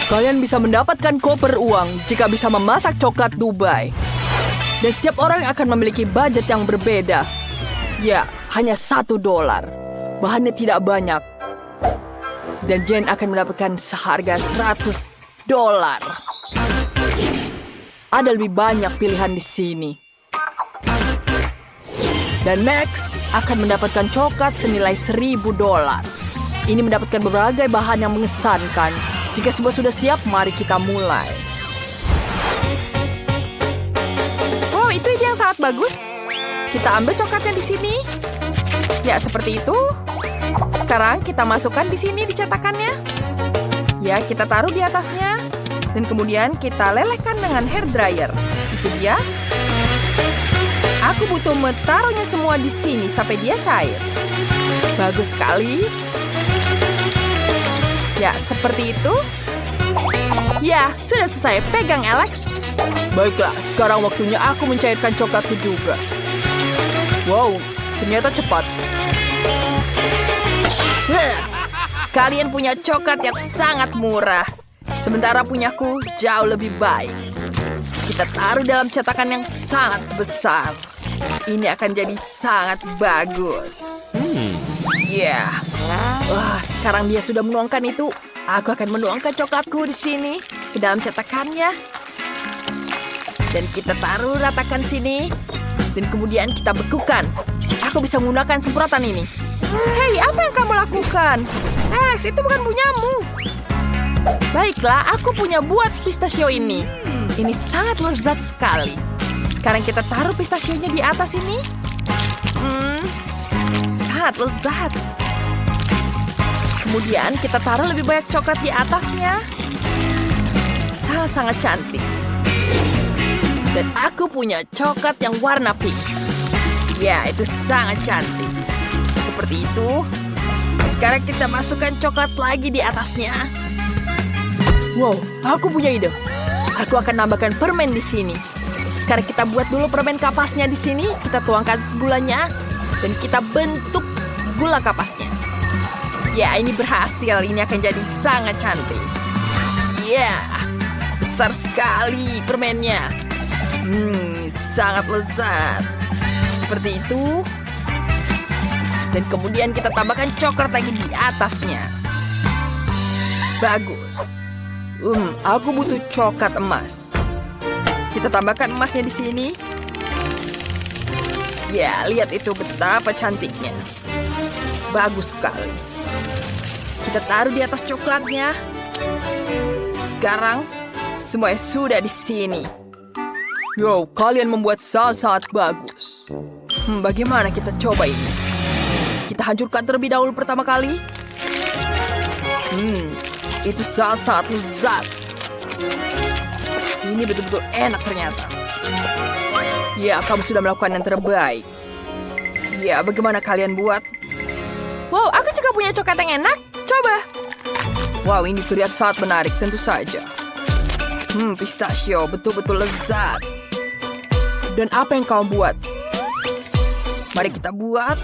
Kalian bisa mendapatkan koper uang jika bisa memasak coklat Dubai. Dan setiap orang akan memiliki budget yang berbeda. Ya, hanya $1. Bahannya tidak banyak. Dan Jane akan mendapatkan seharga $100. Ada lebih banyak pilihan di sini. Dan Max akan mendapatkan coklat senilai $1.000. Ini mendapatkan berbagai bahan yang mengesankan. Jika semua sudah siap, mari kita mulai. Oh, itu ide yang sangat bagus. Kita ambil coklatnya di sini. Ya, seperti itu. Sekarang kita masukkan di sini di cetakannya. Ya, kita taruh di atasnya. Dan kemudian kita lelehkan dengan hair dryer. Itu dia. Aku butuh taruhnya semua di sini sampai dia cair. Bagus sekali. Ya, seperti itu. Ya, sudah selesai. Pegang, Alex. Baiklah, sekarang waktunya aku mencairkan coklatku juga. Wow, ternyata cepat. Kalian punya coklat yang sangat murah. Sementara punyaku jauh lebih baik. Kita taruh dalam cetakan yang sangat besar. Ini akan jadi sangat bagus. Ya. Wah, sekarang dia sudah menuangkan itu. Aku akan menuangkan coklatku di sini ke dalam cetakannya. Dan kita taruh ratakan sini. Dan kemudian kita bekukan. Aku bisa menggunakan semprotan ini. Hei, apa yang kamu lakukan? Alex, itu bukan punyamu. Baiklah, aku punya buat pistachio ini. Ini sangat lezat sekali. Sekarang kita taruh pistachionya di atas ini. Sangat lezat. Kemudian kita taruh lebih banyak coklat di atasnya. Sangat-sangat cantik. Dan aku punya coklat yang warna pink. Ya, itu sangat cantik. Seperti itu. Sekarang kita masukkan coklat lagi di atasnya. Wow, aku punya ide. Aku akan nambahkan permen di sini. Sekarang kita buat dulu permen kapasnya di sini. Kita tuangkan gulanya. Dan kita bentuk gula kapasnya. Ya, ini berhasil. Ini akan jadi sangat cantik. Ya, besar sekali permennya. Sangat lezat. Seperti itu. Dan kemudian kita tambahkan coklat lagi di atasnya. Bagus. Aku butuh coklat emas. Kita tambahkan emasnya di sini. Ya, lihat itu betapa cantiknya. Bagus sekali. Kita taruh di atas coklatnya. Sekarang, semuanya sudah di sini. Yo, kalian membuat sangat bagus. Bagaimana kita coba ini? Kita hancurkan terlebih dahulu pertama kali. Itu sangat lezat. Ini betul-betul enak ternyata. Ya, kamu sudah melakukan yang terbaik. Ya, bagaimana kalian buat? Wow, aku juga punya coklat yang enak. Coba. Wow, ini terlihat sangat menarik, tentu saja. Pistachio, betul-betul lezat. Dan apa yang kamu buat? Mari kita buat.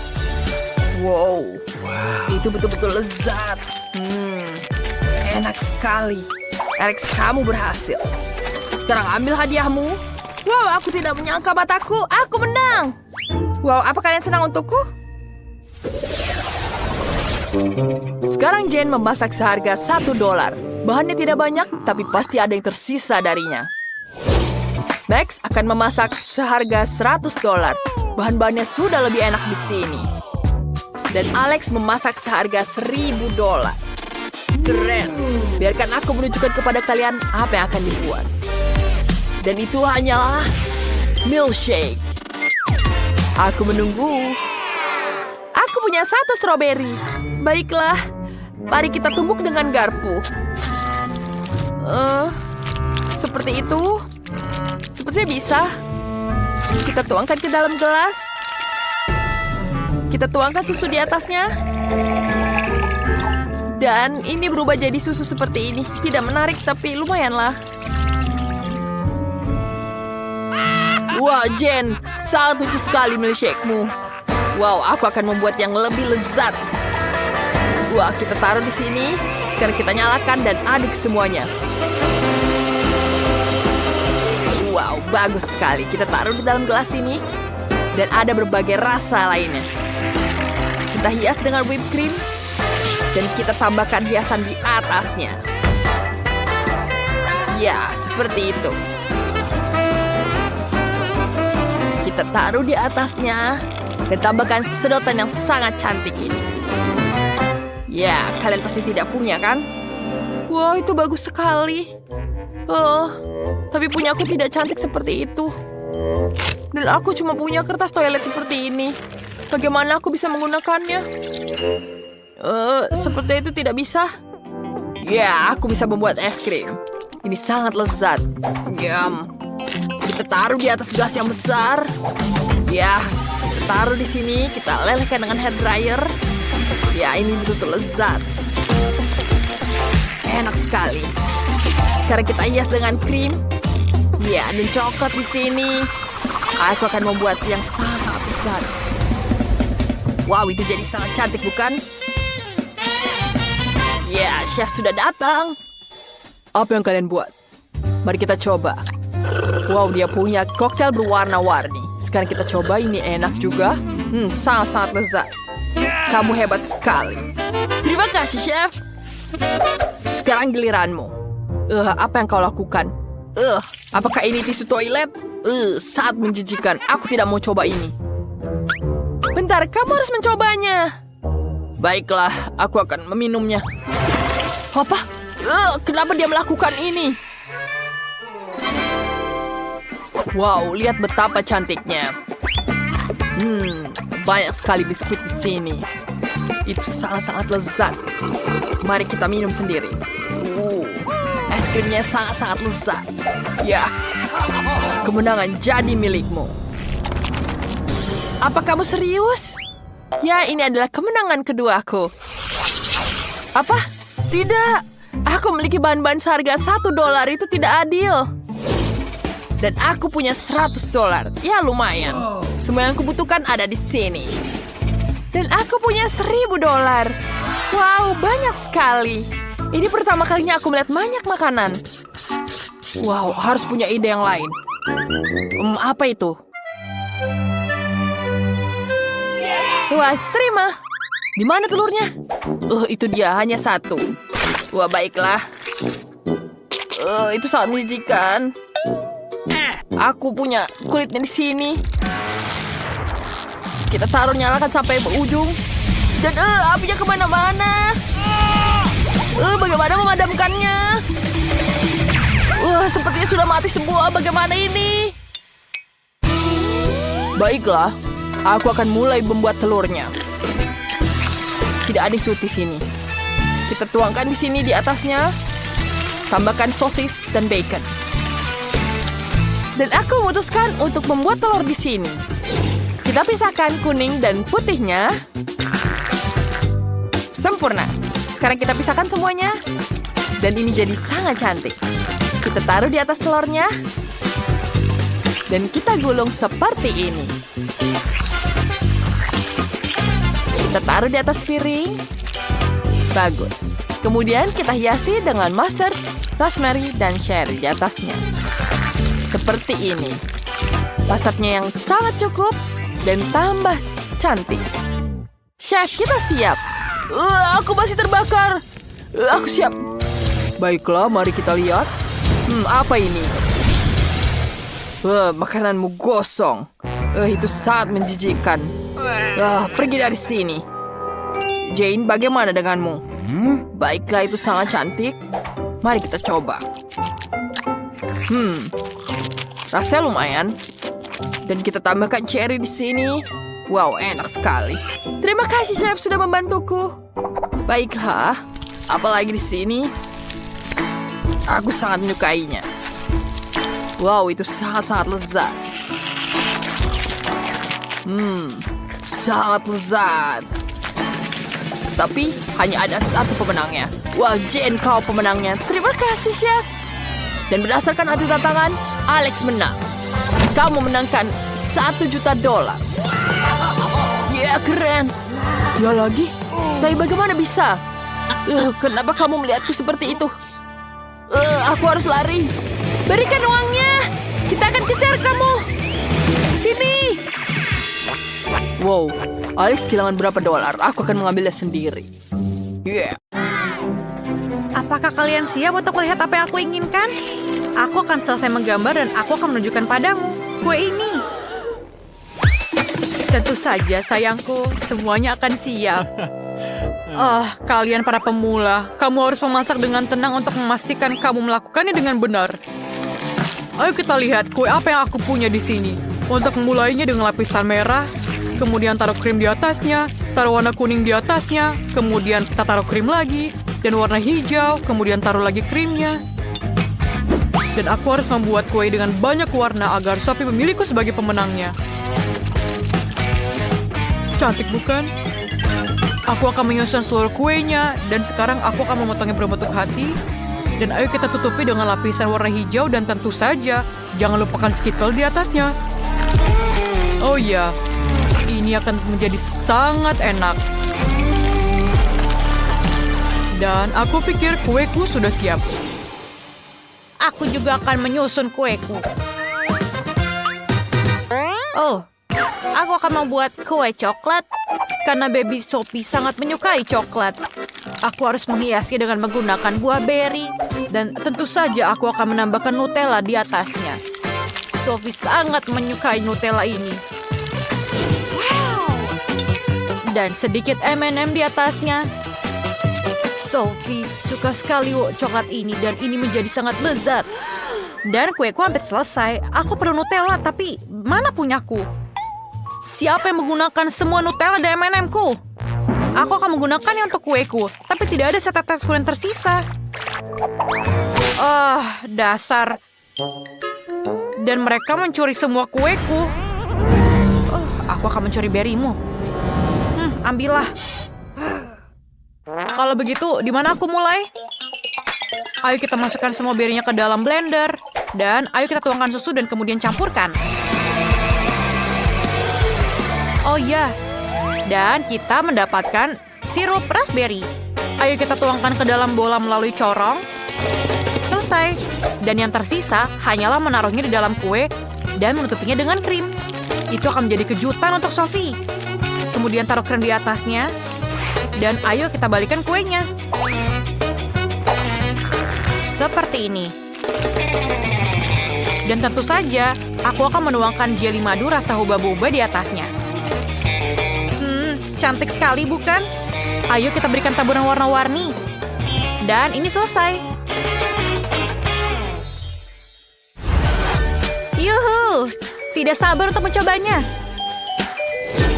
Wow. Itu betul-betul lezat. Enak sekali. Alex, kamu berhasil. Sekarang ambil hadiahmu. Wow, aku tidak menyangka mataku. Aku menang. Wow, apa kalian senang untukku? Sekarang Jane memasak seharga $1. Bahannya tidak banyak, tapi pasti ada yang tersisa darinya. Max akan memasak seharga $100. Bahan-bahannya sudah lebih enak di sini. Dan Alex memasak seharga $1.000. Keren. Biarkan aku menunjukkan kepada kalian apa yang akan dibuat. Dan itu hanyalah milkshake. Aku menunggu. Aku punya 1 stroberi. Baiklah, mari kita tumbuk dengan garpu. Seperti itu. Sepertinya bisa. Kita tuangkan ke dalam gelas. Kita tuangkan susu di atasnya. Dan ini berubah jadi susu seperti ini. Tidak menarik, tapi lumayanlah. Wah, Jen, sangat lucu sekali milkshake-mu. Wow, aku akan membuat yang lebih lezat. Wah, kita taruh di sini. Sekarang kita nyalakan dan aduk semuanya. Wow, bagus sekali. Kita taruh di dalam gelas ini. Dan ada berbagai rasa lainnya. Kita hias dengan whipped cream. Dan kita tambahkan hiasan di atasnya. Ya, seperti itu. Kita taruh di atasnya. Dan tambahkan sedotan yang sangat cantik ini. Ya, kalian pasti tidak punya kan? Wow, itu bagus sekali. Tapi punya aku tidak cantik seperti itu. Dan aku cuma punya kertas toilet seperti ini. Bagaimana aku bisa menggunakannya? Seperti itu tidak bisa. Ya, aku bisa membuat es krim. Ini sangat lezat. Yum. Kita taruh di atas gelas yang besar. Ya, kita taruh di sini. Kita lelehkan dengan hair dryer. Ya, ini betul-betul lezat. Enak sekali. Sekarang kita hias dengan krim. Ya, dan coklat di sini. Aku akan membuat yang sangat-sangat besar. Wow, itu jadi sangat cantik, bukan? Ya, chef sudah datang. Apa yang kalian buat? Mari kita coba. Wow, dia punya koktail berwarna-warni. Sekarang kita coba, ini enak juga. Sangat-sangat lezat. Kamu hebat sekali. Terima kasih, chef. Sekarang giliranmu. Apa yang kau lakukan? Apakah ini tisu toilet? Sangat menjijikan. Aku tidak mau coba ini. Bentar, kamu harus mencobanya. Baiklah, aku akan meminumnya. Apa? Kenapa dia melakukan ini? Wow, lihat betapa cantiknya. Banyak sekali biskuit di sini. Itu sangat-sangat lezat. Mari kita minum sendiri. Es krimnya sangat-sangat lezat. Ya, kemenangan jadi milikmu. Apa kamu serius? Ya, ini adalah kemenangan keduaku. Apa? Tidak. Aku memiliki bahan-bahan seharga $1 itu tidak adil. Dan aku punya $100. Ya, lumayan. Semua yang kubutuhkan ada di sini. Dan aku punya $1.000. Wow, banyak sekali. Ini pertama kalinya aku melihat banyak makanan. Wow, harus punya ide yang lain. Apa itu? Wah, terima. Di mana telurnya? Itu dia, hanya 1. Wah, baiklah. Itu sangat menjijikan. Aku punya kulitnya di sini. Kita taruh, nyalakan sampai berujung. Dan apinya kemana-mana. Bagaimana memadamkannya? Sepertinya sudah mati semua. Bagaimana ini? Baiklah, aku akan mulai membuat telurnya. Tidak ada sut di sini. Kita tuangkan di sini di atasnya. Tambahkan sosis dan bacon. Dan aku memutuskan untuk membuat telur di sini. Kita pisahkan kuning dan putihnya. Sempurna. Sekarang kita pisahkan semuanya. Dan ini jadi sangat cantik. Kita taruh di atas telurnya. Dan kita gulung seperti ini. Kita taruh di atas piring. Bagus. Kemudian kita hiasi dengan mustard, rosemary, dan cherry di atasnya. Seperti ini. Mustardnya yang sangat cukup dan tambah cantik. Chef, kita siap. Aku masih terbakar. Aku siap. Baiklah, mari kita lihat. Apa ini? Makananmu gosong. Itu sangat menjijikkan. Pergi dari sini. Jane, bagaimana denganmu? Baiklah, itu sangat cantik. Mari kita coba. Rasanya lumayan. Dan kita tambahkan cherry di sini. Wow, enak sekali. Terima kasih, chef, sudah membantuku. Baiklah, apalagi di sini? Aku sangat menyukainya. Wow, itu sangat-sangat lezat. Sangat lezat. Tapi hanya ada satu pemenangnya. Wah, Jane, kau pemenangnya. Terima kasih, chef. Dan berdasarkan adu tantangan, Alex menang. Kau memenangkan $1 juta. Ya, keren. Ya lagi? Tapi bagaimana bisa? Kenapa kamu melihatku seperti itu? Aku harus lari. Berikan uangnya. Kita akan kejar kamu. Sini. Wow, Alex kehilangan berapa dolar? Aku akan mengambilnya sendiri. Yeah. Apakah kalian siap untuk melihat apa yang aku inginkan? Aku akan selesai menggambar dan aku akan menunjukkan padamu kue ini. Tentu saja, sayangku. Semuanya akan siap. Kalian para pemula. Kamu harus memasak dengan tenang untuk memastikan kamu melakukannya dengan benar. Ayo kita lihat kue apa yang aku punya di sini. Untuk memulainya dengan lapisan merah, kemudian taruh krim di atasnya, taruh warna kuning di atasnya, kemudian kita taruh krim lagi, dan warna hijau, kemudian taruh lagi krimnya. Dan aku harus membuat kue dengan banyak warna agar Sophie memilihku sebagai pemenangnya. Cantik bukan? Aku akan menyusun seluruh kuenya, dan sekarang aku akan memotongnya berbentuk hati. Dan ayo kita tutupi dengan lapisan warna hijau dan tentu saja, jangan lupakan skittle di atasnya. Oh iya, ini akan menjadi sangat enak. Dan aku pikir kueku sudah siap. Aku juga akan menyusun kueku. Aku akan membuat kue coklat karena baby Sophie sangat menyukai coklat. Aku harus menghiasnya dengan menggunakan buah beri dan tentu saja aku akan menambahkan Nutella di atasnya. Sophie sangat menyukai Nutella ini. Dan sedikit M&M di atasnya. Sophie suka sekali coklat ini dan ini menjadi sangat lezat. Dan kueku hampir selesai. Aku perlu Nutella, tapi mana punyaku? Siapa yang menggunakan semua Nutella dan M&M-ku? Aku akan menggunakannya untuk kueku, tapi tidak ada setetes pun yang tersisa. Dasar. Dan mereka mencuri semua kueku. Aku akan mencuri berimu. Ambillah. Kalau begitu, di mana aku mulai? Ayo kita masukkan semua berinya ke dalam blender. Dan ayo kita tuangkan susu dan kemudian campurkan. Oh ya, dan kita mendapatkan sirup raspberry. Ayo kita tuangkan ke dalam bola melalui corong. Selesai. Dan yang tersisa hanyalah menaruhnya di dalam kue dan menutupinya dengan krim. Itu akan menjadi kejutan untuk Sophie. Kemudian taruh krim di atasnya. Dan ayo kita balikan kuenya. Seperti ini. Dan tentu saja, aku akan menuangkan jelly madu rasa huba-buba di atasnya. Cantik sekali, bukan? Ayo kita berikan taburan warna-warni. Dan ini selesai. Yuhu! Tidak sabar untuk mencobanya.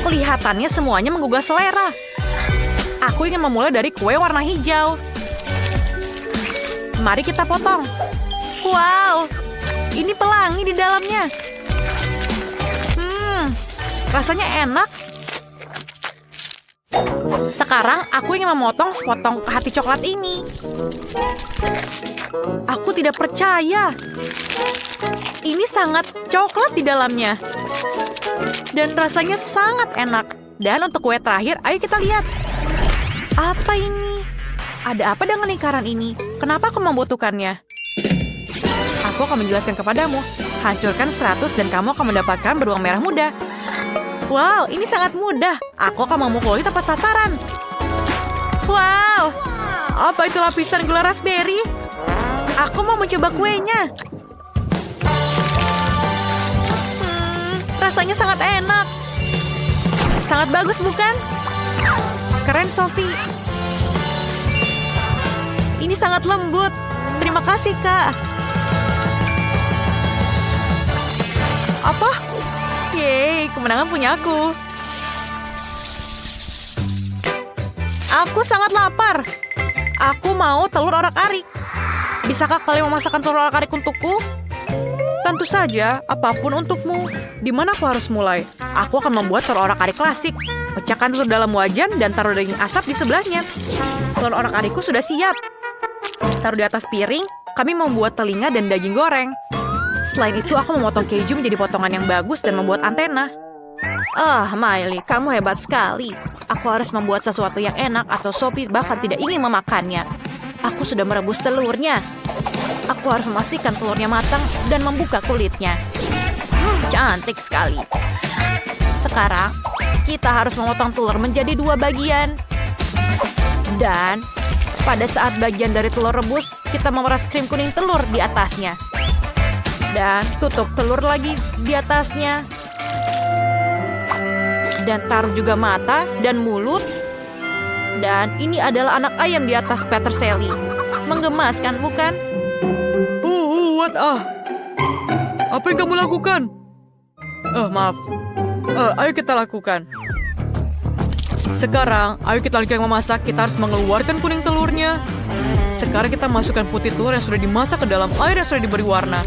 Kelihatannya semuanya menggugah selera. Aku ingin memulai dari kue warna hijau. Mari kita potong. Wow! Ini pelangi di dalamnya. Rasanya enak. Sekarang aku ingin memotong sepotong hati coklat ini. Aku tidak percaya. Ini sangat coklat di dalamnya. Dan rasanya sangat enak. Dan untuk kue terakhir, ayo kita lihat. Apa ini? Ada apa dengan lingkaran ini? Kenapa aku membutuhkannya? Aku akan menjelaskan kepadamu. Hancurkan 100 dan kamu akan mendapatkan beruang merah muda. Wow, ini sangat mudah. Aku akan memukuli tepat sasaran. Wow, apa itu lapisan gula raspberry? Aku mau mencoba kuenya. Rasanya sangat enak. Sangat bagus, bukan? Keren, Sophie. Ini sangat lembut. Terima kasih, Kak. Apa? Yeay, kemenangan punya aku. Aku sangat lapar. Aku mau telur orak-arik. Bisakah kalian memasakkan telur orak-arik untukku? Tentu saja, apapun untukmu. Di mana aku harus mulai? Aku akan membuat telur orak-arik klasik. Pecahkan telur dalam wajan dan taruh daging asap di sebelahnya. Telur orak-arikku sudah siap. Taruh di atas piring, kami membuat telinga dan daging goreng. Selain itu, aku memotong keju menjadi potongan yang bagus dan membuat antena. Miley, kamu hebat sekali. Aku harus membuat sesuatu yang enak atau Sophie bahkan tidak ingin memakannya. Aku sudah merebus telurnya. Aku harus memastikan telurnya matang dan membuka kulitnya. Cantik sekali. Sekarang, kita harus memotong telur menjadi 2 bagian. Dan pada saat bagian dari telur rebus, kita memeras krim kuning telur di atasnya. Dan tutup telur lagi di atasnya. Dan taruh juga mata dan mulut. Dan ini adalah anak ayam di atas peterseli. Menggemaskan, bukan? What? Apa yang kamu lakukan? Maaf. Ayo kita lakukan. Sekarang, ayo kita lanjutkan memasak. Kita harus mengeluarkan kuning telurnya. Sekarang kita masukkan putih telur yang sudah dimasak ke dalam air yang sudah diberi warna.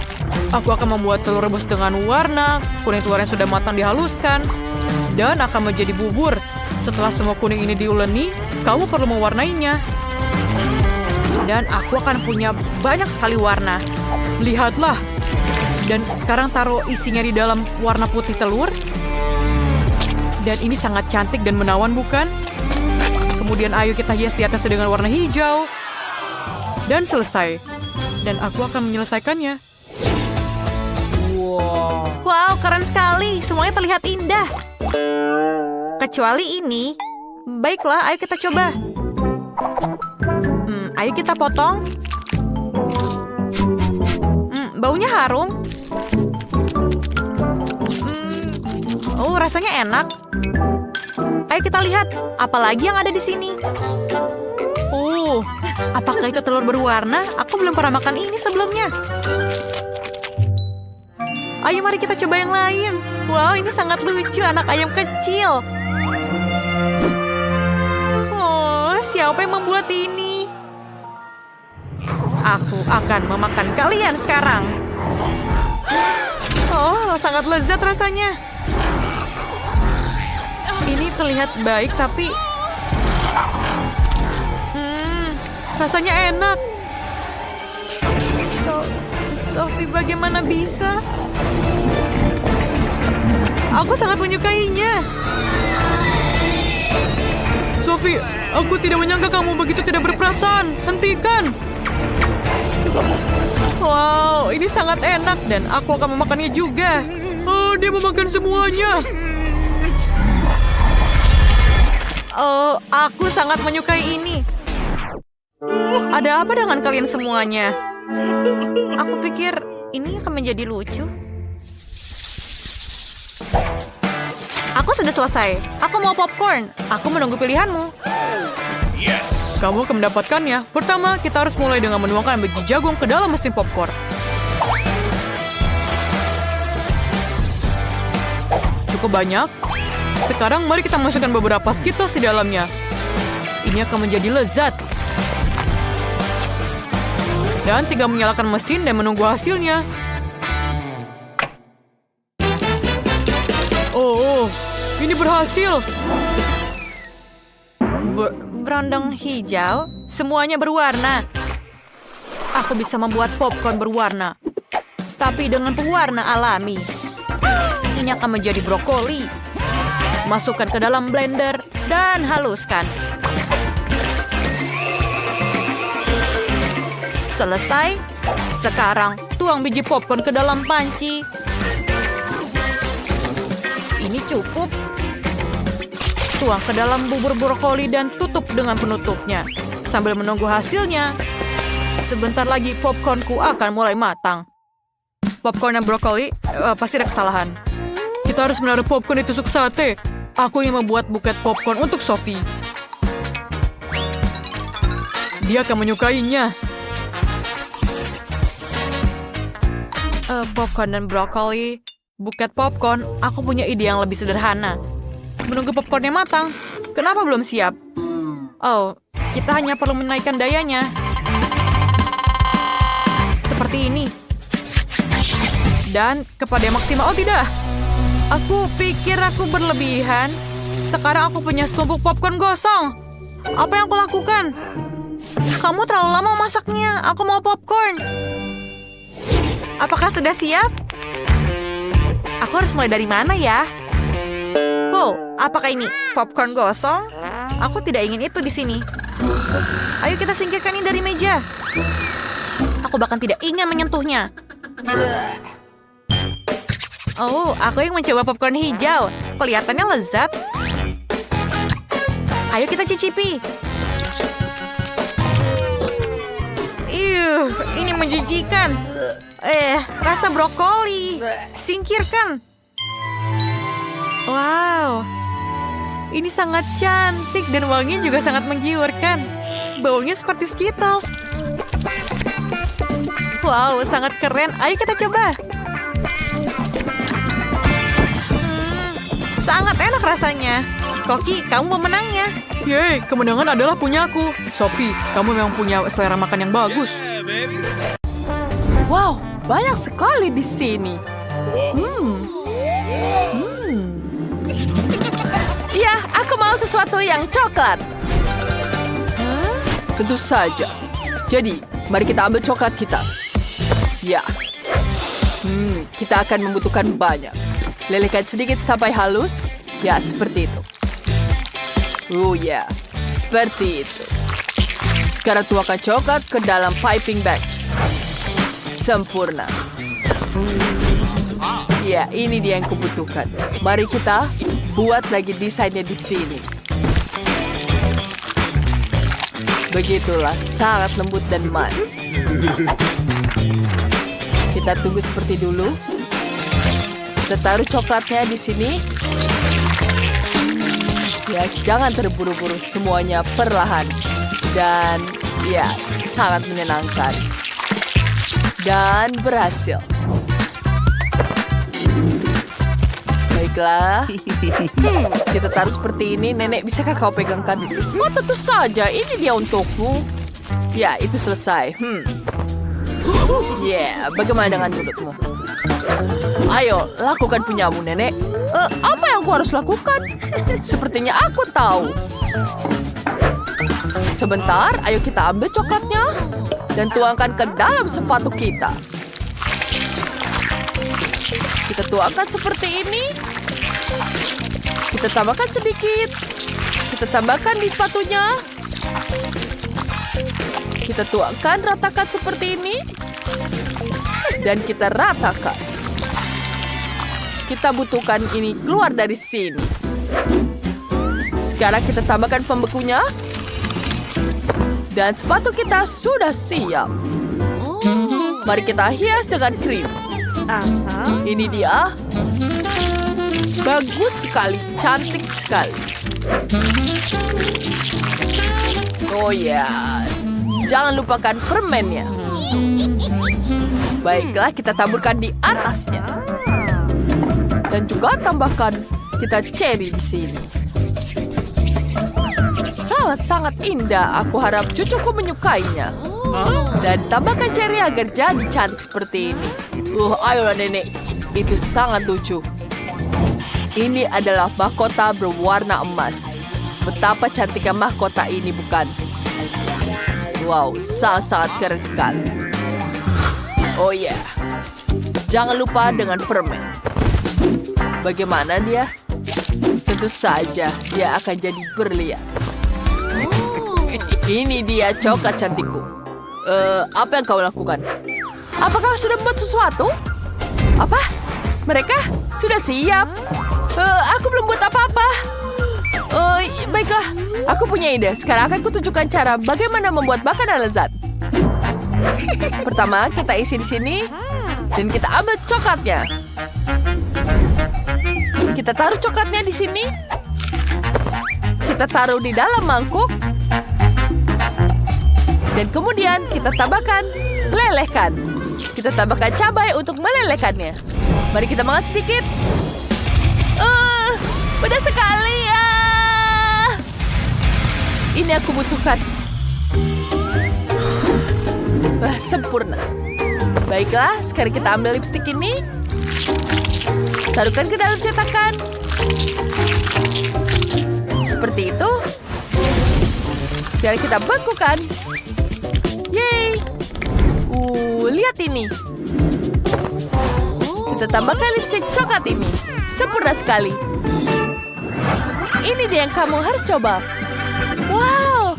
Aku akan membuat telur rebus dengan warna. Kuning telur yang sudah matang dihaluskan. Dan akan menjadi bubur. Setelah semua kuning ini diuleni, kamu perlu mewarnainya. Dan aku akan punya banyak sekali warna. Lihatlah. Dan sekarang taruh isinya di dalam warna putih telur. Dan ini sangat cantik dan menawan, bukan? Kemudian ayo kita hias di atasnya dengan warna hijau. Dan selesai. Dan aku akan menyelesaikannya. Wow, keren sekali. Semuanya terlihat indah. Kecuali ini. Baiklah, ayo kita coba. Ayo kita potong. Baunya harum. Rasanya enak. Ayo kita lihat, apalagi yang ada di sini. Apakah itu telur berwarna? Aku belum pernah makan ini sebelumnya. Ayo mari kita coba yang lain. Wow, ini sangat lucu, anak ayam kecil. Siapa yang membuat ini? Aku akan memakan kalian sekarang. Sangat lezat rasanya. Ini terlihat baik, tapi rasanya enak. Sophie, bagaimana bisa? Aku sangat menyukainya. Sophie, aku tidak menyangka kamu begitu tidak berperasaan. Hentikan! Wow, ini sangat enak dan aku akan memakannya juga. Dia memakan semuanya. Aku sangat menyukai ini. Ada apa dengan kalian semuanya? Aku pikir ini akan menjadi lucu. Aku sudah selesai. Aku mau popcorn. Aku menunggu pilihanmu. Kamu akan mendapatkannya. Pertama, kita harus mulai dengan menuangkan biji jagung ke dalam mesin popcorn. Cukup banyak. Sekarang mari kita masukkan beberapa Skittles di dalamnya. Ini akan menjadi lezat. Dan tinggal menyalakan mesin dan menunggu hasilnya. Ini berhasil. Berondong hijau, semuanya berwarna. Aku bisa membuat popcorn berwarna, tapi dengan pewarna alami. Ini akan menjadi brokoli. Masukkan ke dalam blender dan haluskan. Selesai. Sekarang tuang biji popcorn ke dalam panci. Ini cukup. Tuang ke dalam bubur brokoli dan tutup dengan penutupnya. Sambil menunggu hasilnya. Sebentar lagi popcornku akan mulai matang. Popcorn dan brokoli pasti ada kesalahan. Kita harus menaruh popcorn di tusuk sate. Aku ingin membuat buket popcorn untuk Sophie. Dia akan menyukainya. Popcorn dan brokoli. Buket popcorn, aku punya ide yang lebih sederhana. Menunggu popcornnya matang. Kenapa belum siap? Kita hanya perlu menaikkan dayanya. Seperti ini. Dan kepada yang maksimal. Tidak. Aku pikir aku berlebihan. Sekarang aku punya setumpuk popcorn gosong. Apa yang aku lakukan? Kamu terlalu lama masaknya. Aku mau popcorn. Apakah sudah siap? Aku harus mulai dari mana ya? Apakah ini popcorn gosong? Aku tidak ingin itu di sini. Ayo kita singkirkan ini dari meja. Aku bahkan tidak ingin menyentuhnya. Oh, aku yang mencoba popcorn hijau. Kelihatannya lezat. Ayo kita cicipi. Ini menjijikan. Rasa brokoli. Singkirkan. Wow. Ini sangat cantik dan wanginya juga sangat menggiurkan. Baunya seperti Skittles. Wow, sangat keren. Ayo kita coba. Sangat enak rasanya. Koki, kamu pemenangnya. Yeay, kemenangan adalah punyaku. Sophie, kamu memang punya selera makan yang bagus. Wow, banyak sekali di sini. Iya, aku mau sesuatu yang coklat. Tentu saja. Jadi, mari kita ambil coklat kita. Ya. Kita akan membutuhkan banyak. Lelehkan sedikit sampai halus. Ya, seperti itu. Oh ya, seperti itu. Sekarang tuangkan coklat ke dalam piping bag. Sempurna. Ya, ini dia yang kubutuhkan. Mari kita buat lagi desainnya di sini. Begitulah, sangat lembut dan manis. Kita tunggu seperti dulu. Kita taruh coklatnya di sini. Ya, jangan terburu-buru, semuanya perlahan. Dan ya, sangat menyenangkan. Dan berhasil. Baiklah. Kita taruh seperti ini. Nenek, bisakah kau pegangkan? Oh, tentu saja. Ini dia untukmu. Ya, itu selesai. Ya, bagaimana dengan mulutmu? Ayo, lakukan punyamu, Nenek. Apa yang aku harus lakukan? Sepertinya aku tahu. Sebentar, ayo kita ambil coklatnya dan tuangkan ke dalam sepatu kita. Kita tuangkan seperti ini. Kita tambahkan sedikit. Kita tambahkan di sepatunya. Kita tuangkan, ratakan seperti ini. Dan kita ratakan. Kita butuhkan ini keluar dari sini. Sekarang kita tambahkan pembekunya. Dan sepatu kita sudah siap. Mari kita hias dengan krim. Ini dia. Bagus sekali, cantik sekali. Oh ya, jangan lupakan permennya. Baiklah, kita taburkan di atasnya. Dan juga tambahkan kita cherry di sini. Sangat indah. Aku harap cucuku menyukainya. Dan tambahkan cherry agar jadi cantik seperti ini. Ayolah Nenek. Itu sangat lucu. Ini adalah mahkota berwarna emas. Betapa cantiknya mahkota ini, bukan? Wow, sangat keren sekali. Oh ya, jangan lupa dengan permen. Bagaimana dia? Tentu saja dia akan jadi berlian. Ini dia coklat cantikku. Apa yang kau lakukan? Apakah sudah membuat sesuatu? Apa? Mereka sudah siap? Aku belum buat apa-apa. Baiklah, aku punya ide. Sekarang akan kutunjukkan cara bagaimana membuat makanan lezat. Pertama, kita isi di sini dan kita ambil coklatnya. Kita taruh coklatnya di sini. Kita taruh di dalam mangkuk. Dan kemudian kita tambahkan, lelehkan. Kita tambahkan cabai untuk melelehkannya. Mari kita makan sedikit. Pedas sekali ya. Ini aku butuhkan. Sempurna. Baiklah, sekarang kita ambil lipstik ini. Taruhkan ke dalam cetakan. Seperti itu. Sekarang kita bekukan. Yeay. Lihat ini. Kita tambahkan lipstik coklat ini. Sempurna sekali. Ini dia yang kamu harus coba. Wow,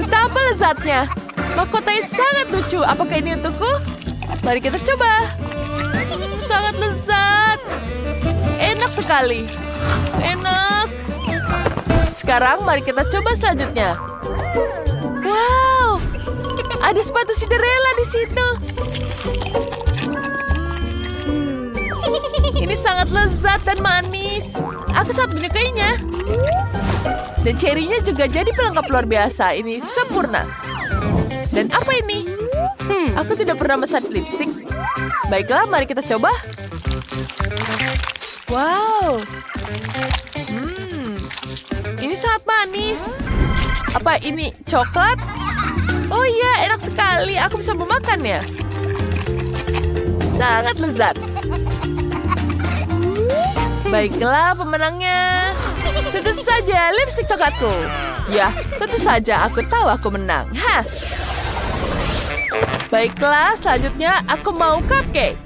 betapa lezatnya. Mahkotanya sangat lucu. Apakah ini untukku? Mari kita coba. Sangat lezat. Enak sekali. Enak. Sekarang mari kita coba selanjutnya. Wow, ada sepatu Cinderella di situ. Ini sangat lezat dan manis. Aku sangat menyukainya. Dan cherry-nya juga jadi pelengkap luar biasa. Ini sempurna. Dan apa ini? Aku tidak pernah memesan lipstick. Baiklah, mari kita coba. Wow. Ini sangat manis. Apa ini coklat? Oh iya, enak sekali. Aku bisa memakannya. Sangat lezat. Baiklah, pemenangnya. Tentu saja, lipstik coklatku. Ya, tentu saja aku tahu aku menang. Hah. Baiklah, selanjutnya aku mau cupcake.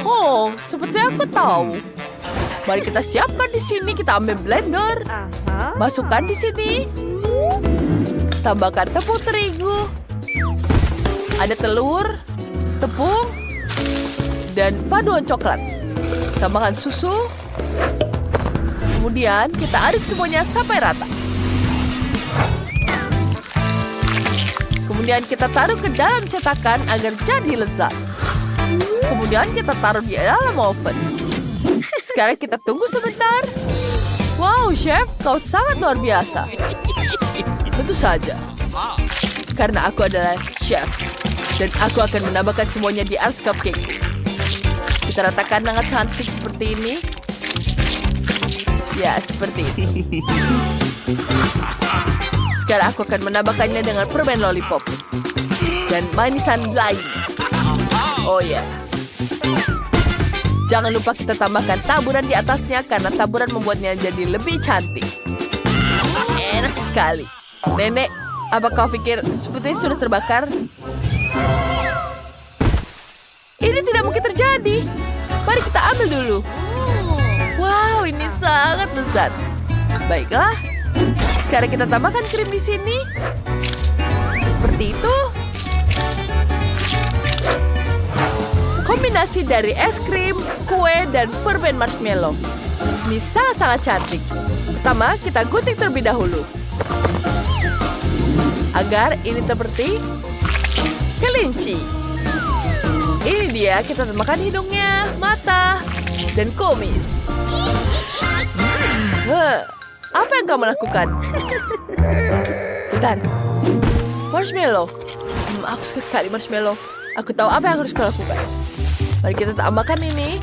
Oh, seperti aku tahu. Mari kita siapkan di sini. Kita ambil blender. Masukkan di sini. Tambahkan tepung terigu. Ada telur, tepung, dan paduan coklat. Tambahkan susu. Kemudian kita aduk semuanya sampai rata. Kemudian kita taruh ke dalam cetakan agar jadi lezat. Kemudian kita taruh di dalam oven. Sekarang kita tunggu sebentar. Wow, chef, kau sangat luar biasa. Tentu saja. Karena aku adalah chef. Dan aku akan menambahkan semuanya di atas cupcake. Kita ratakan dengan cantik seperti ini. Ya, seperti itu. Sekarang aku akan menambahkannya dengan permen lollipop. Dan manisan lain. Oh ya. Jangan lupa kita tambahkan taburan di atasnya karena taburan membuatnya jadi lebih cantik. Enak sekali. Nenek, apa kau pikir sepertinya sudah terbakar? Ini tidak mungkin terjadi. Mari kita ambil dulu. Wow, ini sangat lezat. Baiklah. Sekarang kita tambahkan krim di sini. Seperti itu. Kombinasi dari es krim, kue, dan permen marshmallow. Ini sangat-sangat cantik. Pertama, kita gunting terlebih dahulu. Agar ini seperti kelinci. Ini dia, kita tambahkan hidungnya, mata, dan kumis. Apa yang kamu lakukan? Bentar. Marshmallow. Aku suka sekali marshmallow. Aku tahu apa yang harus kau lakukan. Mari kita tambahkan ini.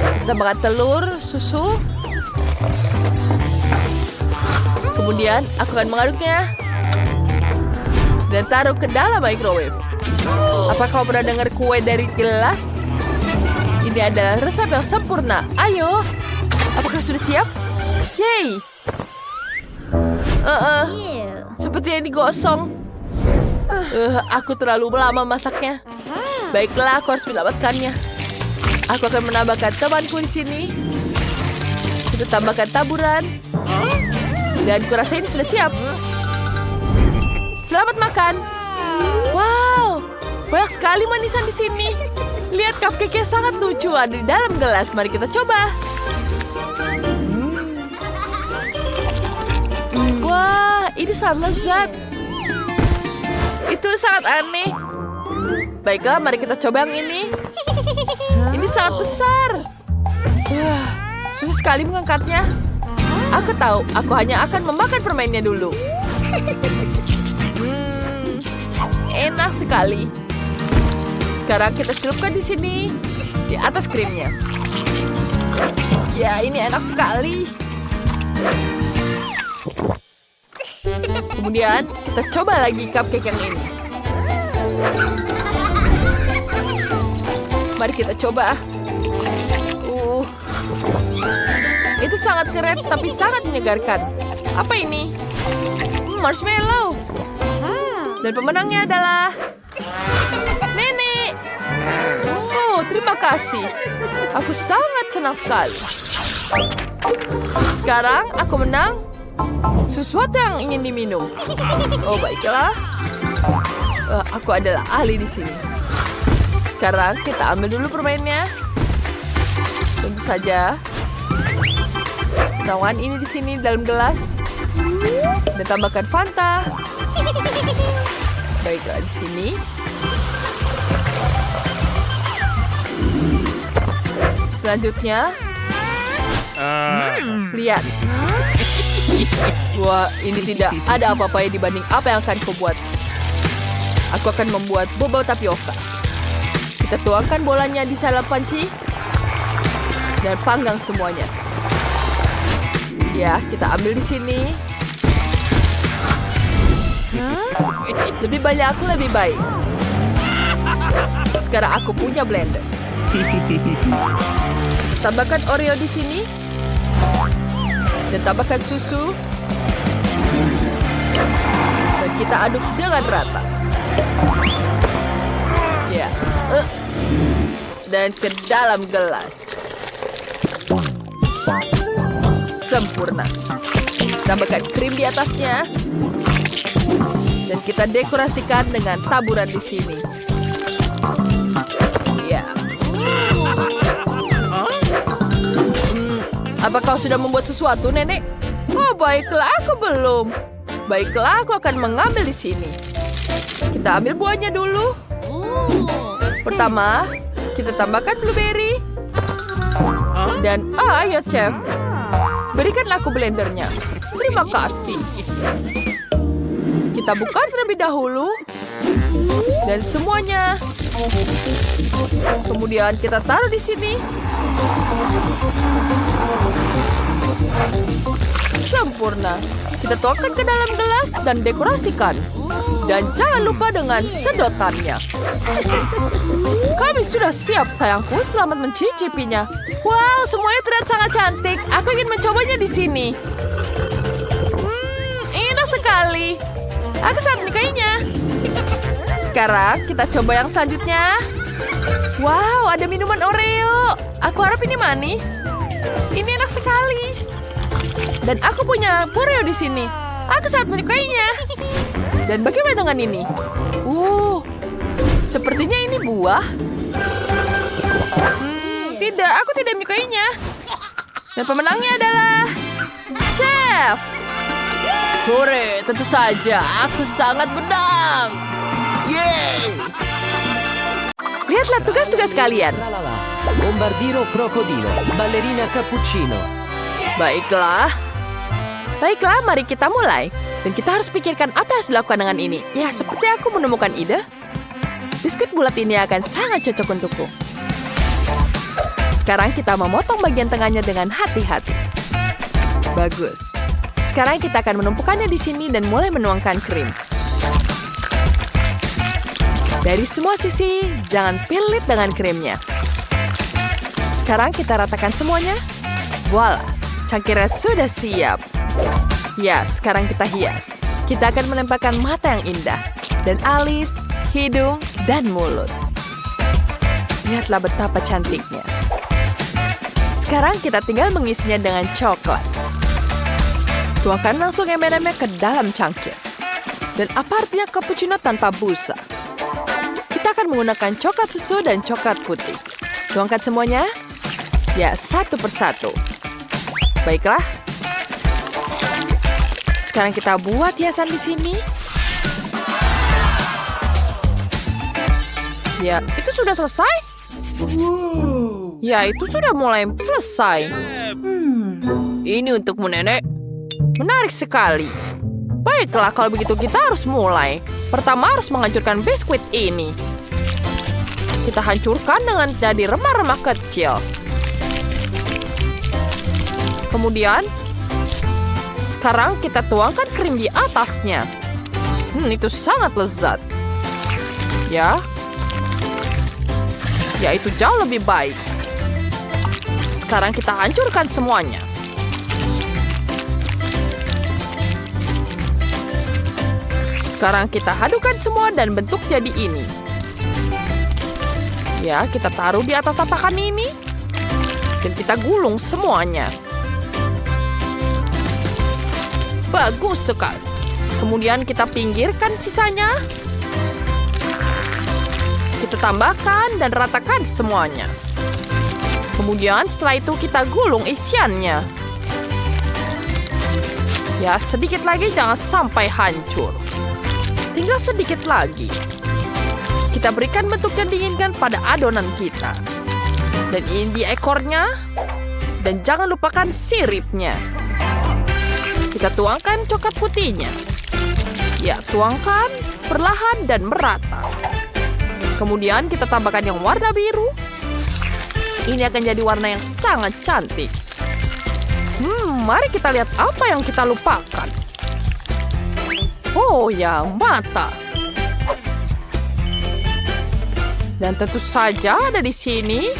Kita tambahkan telur, susu. Kemudian aku akan mengaduknya. Dan taruh ke dalam microwave. Apa kau pernah dengar kue dari gelas? Ini adalah resep yang sempurna. Ayo. Apakah sudah siap? Yeay. Sepertinya ini gosong. Aku terlalu lama masaknya. Baiklah, aku harus menyelamatkannya. Aku akan menambahkan temanku di sini. Kita tambahkan taburan. Dan kurasa ini sudah siap. Selamat makan. Wow, banyak sekali manisan di sini. Lihat cupcake-nya sangat lucu ada di dalam gelas. Mari kita coba. Wah, ini sangat lezat. Itu sangat aneh. Baiklah, mari kita coba yang ini. Ini sangat besar. Susah sekali mengangkatnya. Aku tahu, aku hanya akan memakan permennya dulu. Enak sekali. Sekarang kita celupkan di sini, di atas krimnya. Ya, ini enak sekali. Kemudian kita coba lagi cupcake yang ini. Mari kita coba. Itu sangat keren tapi sangat menyegarkan. Apa ini? Marshmallow. Dan pemenangnya adalah Nenek. Oh, terima kasih. Aku sangat senang sekali. Sekarang aku menang. Sesuatu yang ingin diminum. Oh, baiklah. Aku adalah ahli di sini. Sekarang kita ambil dulu permainnya. Tentu saja. Tuangkan ini di sini dalam gelas. Dan tambahkan Fanta. Baiklah di sini. Selanjutnya, lihat. Wah, ini tidak ada apa-apanya dibanding apa yang akan kau buat. Aku akan membuat boba tapioka. Kita tuangkan bolanya di dalam panci dan panggang semuanya. Ya, kita ambil di sini. Lebih banyak lebih baik. Sekarang aku punya blender. Tambahkan Oreo di sini. Dan tambahkan susu. Dan kita aduk dengan rata. Ya. Dan ke dalam gelas. Sempurna. Tambahkan krim di atasnya. Dan kita dekorasikan dengan taburan di sini. Ya. Apa kau sudah membuat sesuatu, Nenek? Oh, baiklah, aku belum. Baiklah, aku akan mengambil di sini. Kita ambil buahnya dulu. Pertama, kita tambahkan blueberry. Dan ayo, Chef. Berikanlah aku blendernya. Terima kasih. Kita buka terlebih dahulu. Dan semuanya. Kemudian kita taruh di sini. Sempurna. Kita tuangkan ke dalam gelas dan dekorasikan. Dan jangan lupa dengan sedotannya. Kami sudah siap, sayangku. Selamat mencicipinya. Wow, semuanya terlihat sangat cantik. Aku ingin mencobanya di sini. Indah sekali. Aku sangat menyukainya. Sekarang kita coba yang selanjutnya. Wow, ada minuman Oreo. Aku harap ini manis. Ini enak sekali. Dan aku punya Oreo di sini. Aku sangat menyukainya. Dan bagaimana dengan ini? Sepertinya ini buah. Tidak, aku tidak menyukainya. Dan pemenangnya adalah Chef. Hore, tentu saja. Aku sangat menang. Yeay! Lihatlah tugas-tugas kalian. Bombardiro crocodilo, ballerina cappuccino. Baiklah. Baiklah, mari kita mulai. Dan kita harus pikirkan apa yang harus dilakukan dengan ini. Ya, seperti aku menemukan ide. Biskuit bulat ini akan sangat cocok untukku. Sekarang kita memotong bagian tengahnya dengan hati-hati. Bagus. Sekarang kita akan menumpukannya di sini dan mulai menuangkan krim. Dari semua sisi, jangan pelit dengan krimnya. Sekarang kita ratakan semuanya. Voila, cangkirnya sudah siap. Ya, sekarang kita hias. Kita akan menempelkan mata yang indah. Dan alis, hidung, dan mulut. Lihatlah betapa cantiknya. Sekarang kita tinggal mengisinya dengan coklat. Tuangkan langsung M&M-nya ke dalam cangkir. Dan apa artinya cappuccino tanpa busa? Kita akan menggunakan coklat susu dan coklat putih. Tuangkan semuanya. Ya, satu persatu. Baiklah. Sekarang kita buat hiasan di sini. Ya, itu sudah selesai? Ya, itu sudah mulai selesai. Ini untukmu, Nenek. Menarik sekali. Baiklah, kalau begitu kita harus mulai. Pertama harus menghancurkan biskuit ini. Kita hancurkan dengan jadi remah-remah kecil. Kemudian, sekarang kita tuangkan krim di atasnya. Itu sangat lezat. Ya. Ya, itu jauh lebih baik. Sekarang kita hancurkan semuanya. Sekarang kita hadukan semua dan bentuk jadi ini. Ya, kita taruh di atas tapakan ini. Dan kita gulung semuanya. Bagus sekali. Kemudian kita pinggirkan sisanya. Kita tambahkan dan ratakan semuanya. Kemudian setelah itu kita gulung isiannya. Ya, sedikit lagi, jangan sampai hancur. Tinggal sedikit lagi. Kita berikan bentuk yang diinginkan pada adonan kita. Dan ini di ekornya. Dan jangan lupakan siripnya. Kita tuangkan coklat putihnya. Ya, tuangkan perlahan dan merata. Kemudian kita tambahkan yang warna biru. Ini akan jadi warna yang sangat cantik. Mari kita lihat apa yang kita lupakan. Oh ya, mata. Dan tentu saja ada di sini.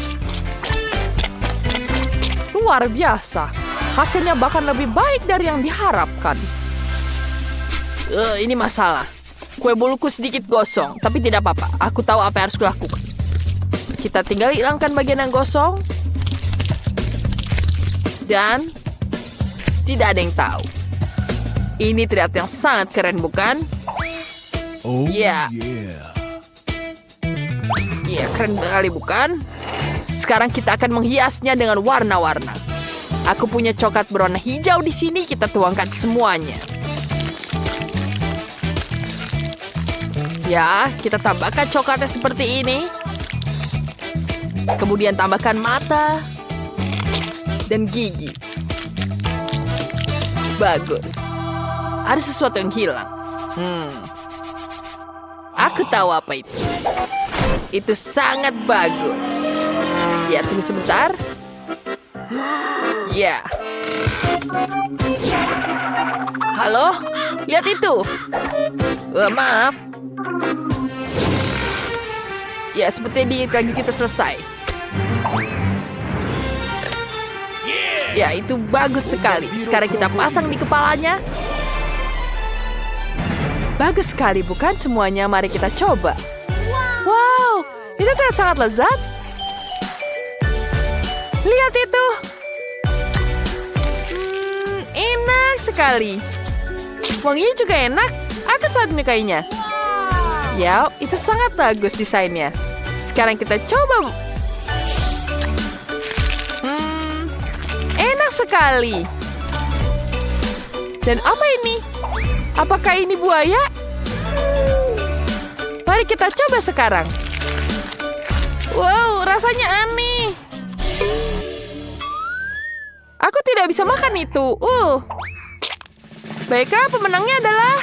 Luar biasa. Hasilnya bahkan lebih baik dari yang diharapkan. Ini masalah. Kue boluku sedikit gosong, tapi tidak apa-apa. Aku tahu apa yang harus kulakukan. Kita tinggal hilangkan bagian yang gosong. Dan tidak ada yang tahu. Ini terlihat yang sangat keren, bukan? Oh Ya. Iya, keren sekali, bukan? Sekarang kita akan menghiasnya dengan warna-warna. Aku punya coklat berwarna hijau di sini. Kita tuangkan semuanya. Ya, kita tambahkan coklatnya seperti ini. Kemudian tambahkan mata dan gigi. Bagus. Ada sesuatu yang hilang. Aku tahu apa itu. Itu sangat bagus. Ya, tunggu sebentar. Ya. Halo? Lihat itu. Maaf. Ya, seperti lagi kita selesai. Ya, itu bagus sekali. Sekarang kita pasang di kepalanya. Bagus sekali, bukan semuanya? Mari kita coba. Wow, itu terlihat sangat lezat. Lihat itu. Enak sekali. Wanginya juga enak. Aku sangat menyukainya. Ya, itu sangat bagus desainnya. Sekarang kita coba. Enak sekali. Dan apa ini? Apakah ini buaya? Mari kita coba sekarang. Wow, rasanya aneh. Aku tidak bisa makan itu. Baiklah, pemenangnya adalah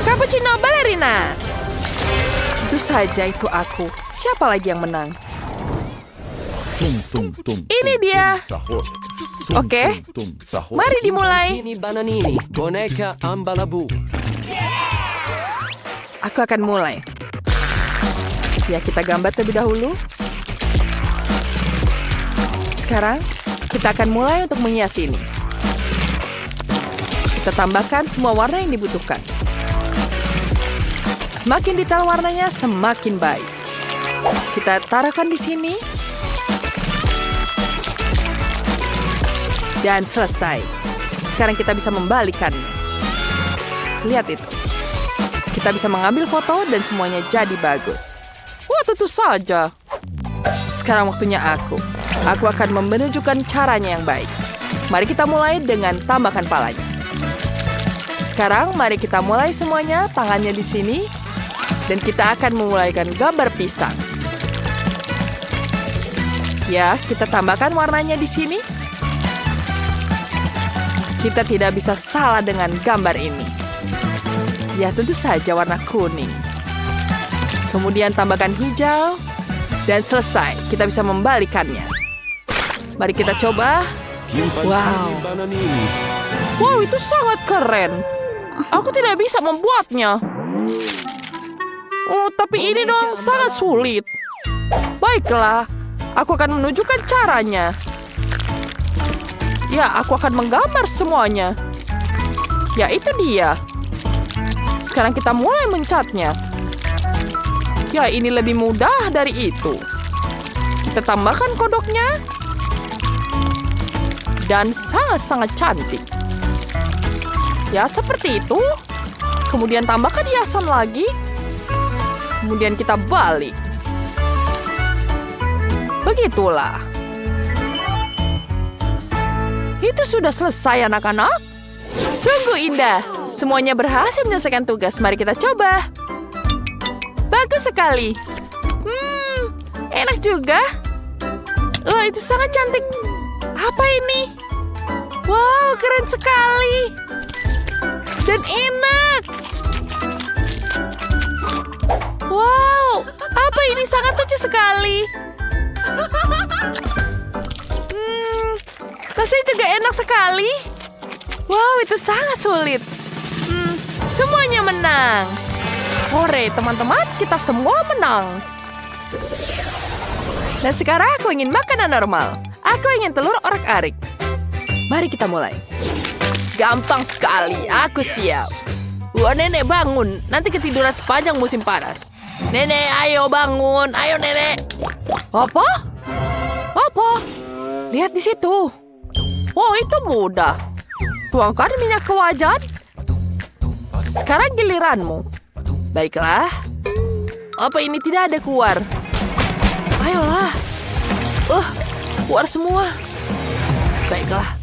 Cappuccino Ballerina. Tentu saja itu aku. Siapa lagi yang menang? Ini dia. Oke, mari dimulai. Ini bananini, boneka ambalabu. Aku akan mulai. Ya, kita gambar terlebih dahulu. Sekarang, kita akan mulai untuk menghias ini. Kita tambahkan semua warna yang dibutuhkan. Semakin detail warnanya, semakin baik. Kita taruhkan di sini. Dan selesai. Sekarang kita bisa membalikannya. Lihat itu. Kita bisa mengambil foto dan semuanya jadi bagus. Wah, tentu saja. Sekarang waktunya aku. Aku akan menunjukkan caranya yang baik. Mari kita mulai dengan tambahkan palanya. Sekarang mari kita mulai semuanya, tangannya di sini. Dan kita akan memulaikan gambar pisang. Ya, kita tambahkan warnanya di sini. Kita tidak bisa salah dengan gambar ini. Ya, tentu saja warna kuning. Kemudian tambahkan hijau. Dan selesai, kita bisa membalikannya. Mari kita coba. Wow. Wow, itu sangat keren. Aku tidak bisa membuatnya. Tapi ini dong sangat sulit. Baiklah, aku akan menunjukkan caranya. Ya, aku akan menggambar semuanya. Ya, itu dia. Sekarang kita mulai mencatnya. Ya, ini lebih mudah dari itu. Kita tambahkan kodoknya. Dan sangat-sangat cantik. Ya, seperti itu. Kemudian tambahkan hiasan lagi. Kemudian kita balik. Begitulah. Itu sudah selesai, anak-anak. Sungguh indah. Semuanya berhasil menyelesaikan tugas. Mari kita coba. Bagus sekali. Enak juga. Itu sangat cantik. Apa ini? Wow, keren sekali. Dan enak. Wow, apa ini? Sangat lucu sekali. Rasanya juga enak sekali. Wow, itu sangat sulit. Semuanya menang. Hore, teman-teman, kita semua menang. Dan sekarang aku ingin makanan normal. Aku ingin telur orak-arik. Mari kita mulai. Gampang sekali, aku siap. Wah, nenek bangun. Nanti ketiduran sepanjang musim panas. Nenek, ayo bangun. Ayo, nenek. Apa? Apa? Lihat di situ. Oh, itu mudah. Tuangkan minyak ke wajan. Sekarang giliranmu. Baiklah. Apa ini tidak ada keluar? Ayolah. Keluar semua. Baiklah.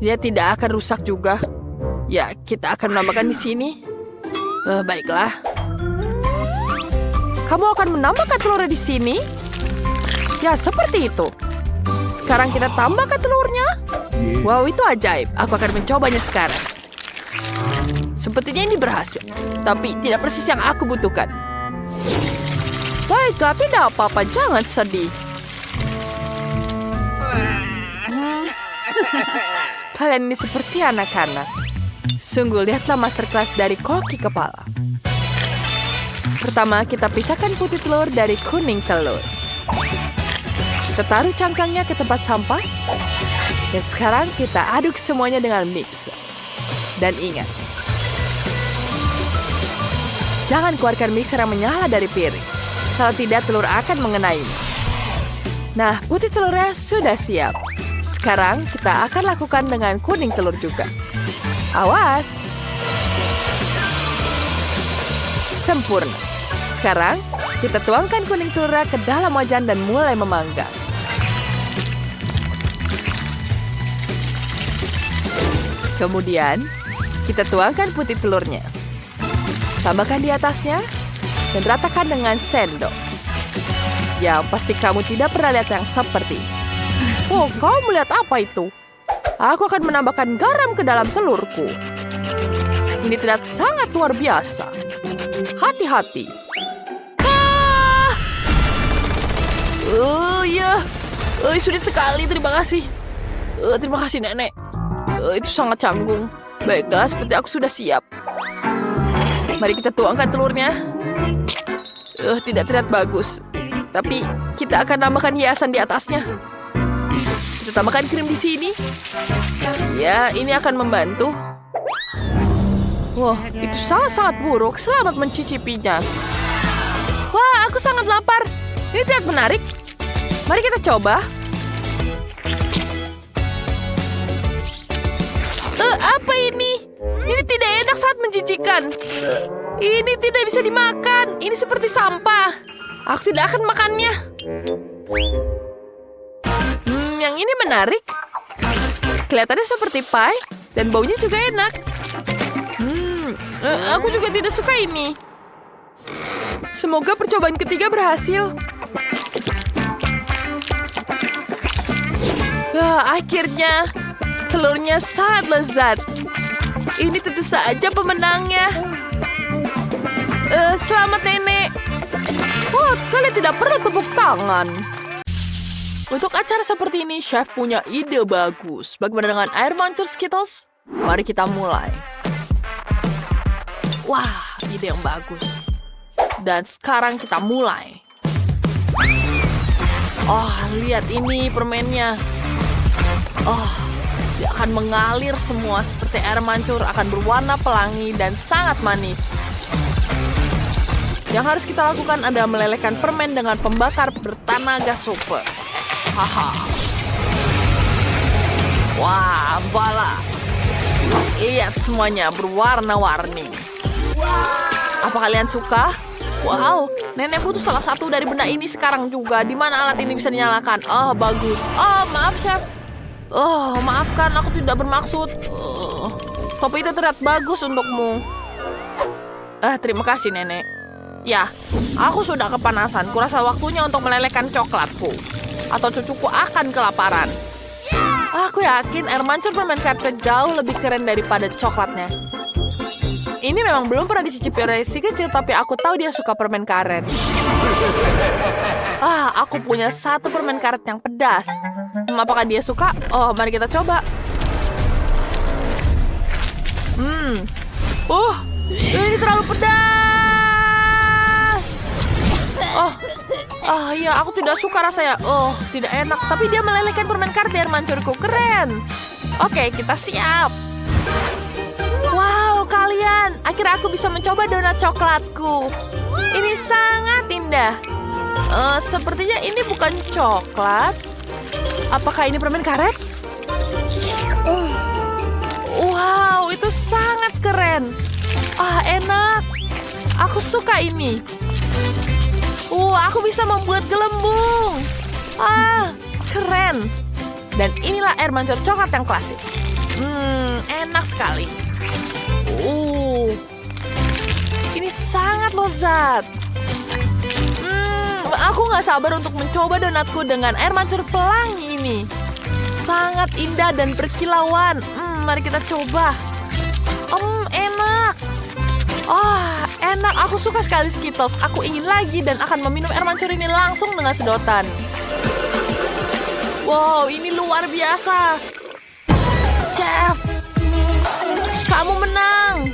Dia tidak akan rusak juga. Ya, kita akan menambahkan di sini. Baiklah. Kamu akan menambahkan telurnya di sini? Ya, seperti itu. Sekarang kita tambahkan telurnya. Wow, itu ajaib. Aku akan mencobanya sekarang. Sepertinya ini berhasil. Tapi tidak persis yang aku butuhkan. Baiklah, tidak apa-apa. Jangan sedih. Kalian ini seperti anak-anak. Sungguh, lihatlah masterclass dari koki kepala. Pertama, kita pisahkan putih telur dari kuning telur. Kita taruh cangkangnya ke tempat sampah. Dan sekarang kita aduk semuanya dengan mixer. Dan ingat, jangan keluarkan mixer yang menyala dari piring. Kalau tidak, telur akan mengenaimu. Nah, putih telurnya sudah siap. Sekarang kita akan lakukan dengan kuning telur juga. Awas! Sempurna. Sekarang, kita tuangkan kuning telurnya ke dalam wajan dan mulai memanggang. Kemudian, kita tuangkan putih telurnya. Tambahkan di atasnya dan ratakan dengan sendok. Ya, pasti kamu tidak pernah lihat yang seperti ini. Oh, kau melihat apa itu? Aku akan menambahkan garam ke dalam telurku. Ini terlihat sangat luar biasa. Hati-hati. Ya. Sulit sekali, terima kasih. Terima kasih, nenek. Itu sangat canggung. Baiklah, seperti aku sudah siap. Mari kita tuangkan telurnya. Tidak terlihat bagus. Tapi kita akan tambahkan hiasan di atasnya. Kita tambahkan krim di sini. Ya, ini akan membantu. Wah, itu sangat-sangat buruk. Selamat mencicipinya. Wah, aku sangat lapar. Ini terlihat menarik. Mari kita coba. Apa ini? Ini tidak enak saat menjijikan. Ini tidak bisa dimakan. Ini seperti sampah. Aku tidak akan makannya. Yang ini menarik. Kelihatannya seperti pie dan baunya juga enak. Aku juga tidak suka ini. Semoga percobaan ketiga berhasil. Akhirnya, telurnya sangat lezat. Ini tentu saja pemenangnya. Selamat, nenek. Oh, kalian tidak perlu tepuk tangan. Untuk acara seperti ini, chef punya ide bagus. Bagaimana dengan air mancur Skittles? Mari kita mulai. Wah, ide yang bagus. Dan sekarang kita mulai. Oh, lihat ini permennya. Oh, dia akan mengalir semua seperti air mancur, akan berwarna pelangi dan sangat manis. Yang harus kita lakukan adalah melelehkan permen dengan pembakar bertenaga super. Haha. Wah, bala. Lihat semuanya berwarna-warni. Apa kalian suka? Wow, nenek butuh salah satu dari benda ini sekarang juga. Di mana alat ini bisa dinyalakan? Oh, bagus. Oh, maaf, Chef. Oh, maafkan, aku tidak bermaksud. Topi itu terlihat bagus untukmu. Terima kasih, Nenek. Ya, aku sudah kepanasan. Kurasa waktunya untuk melelehkan coklatku. Atau cucuku akan kelaparan. Aku yakin air mancur permen karet jauh lebih keren daripada coklatnya. Ini memang belum pernah dicicipi oleh si kecil, tapi aku tahu dia suka permen karet. Aku punya satu permen karet yang pedas. Apakah dia suka? Oh, mari kita coba. Ini terlalu pedas. Iya, aku tidak suka rasanya. Tidak enak. Tapi dia melelehkan permen karet di air mancurku. Keren. Oke, kita siap. Wow, kalian. Akhirnya aku bisa mencoba donat coklatku. Ini sangat indah. Sepertinya ini bukan coklat. Apakah ini permen karet? Wow, itu sangat keren. Enak. Aku suka ini. Aku bisa membuat gelembung. Keren. Dan inilah air mancur coklat yang klasik. Enak sekali. Ini sangat lezat. Aku nggak sabar untuk mencoba donatku dengan air mancur pelangi ini. Sangat indah dan berkilauan. Mari kita coba. Enak. Enak. Aku suka sekali Skittles. Aku ingin lagi dan akan meminum air mancur ini langsung dengan sedotan. Wow, ini luar biasa. Chef, kamu menang.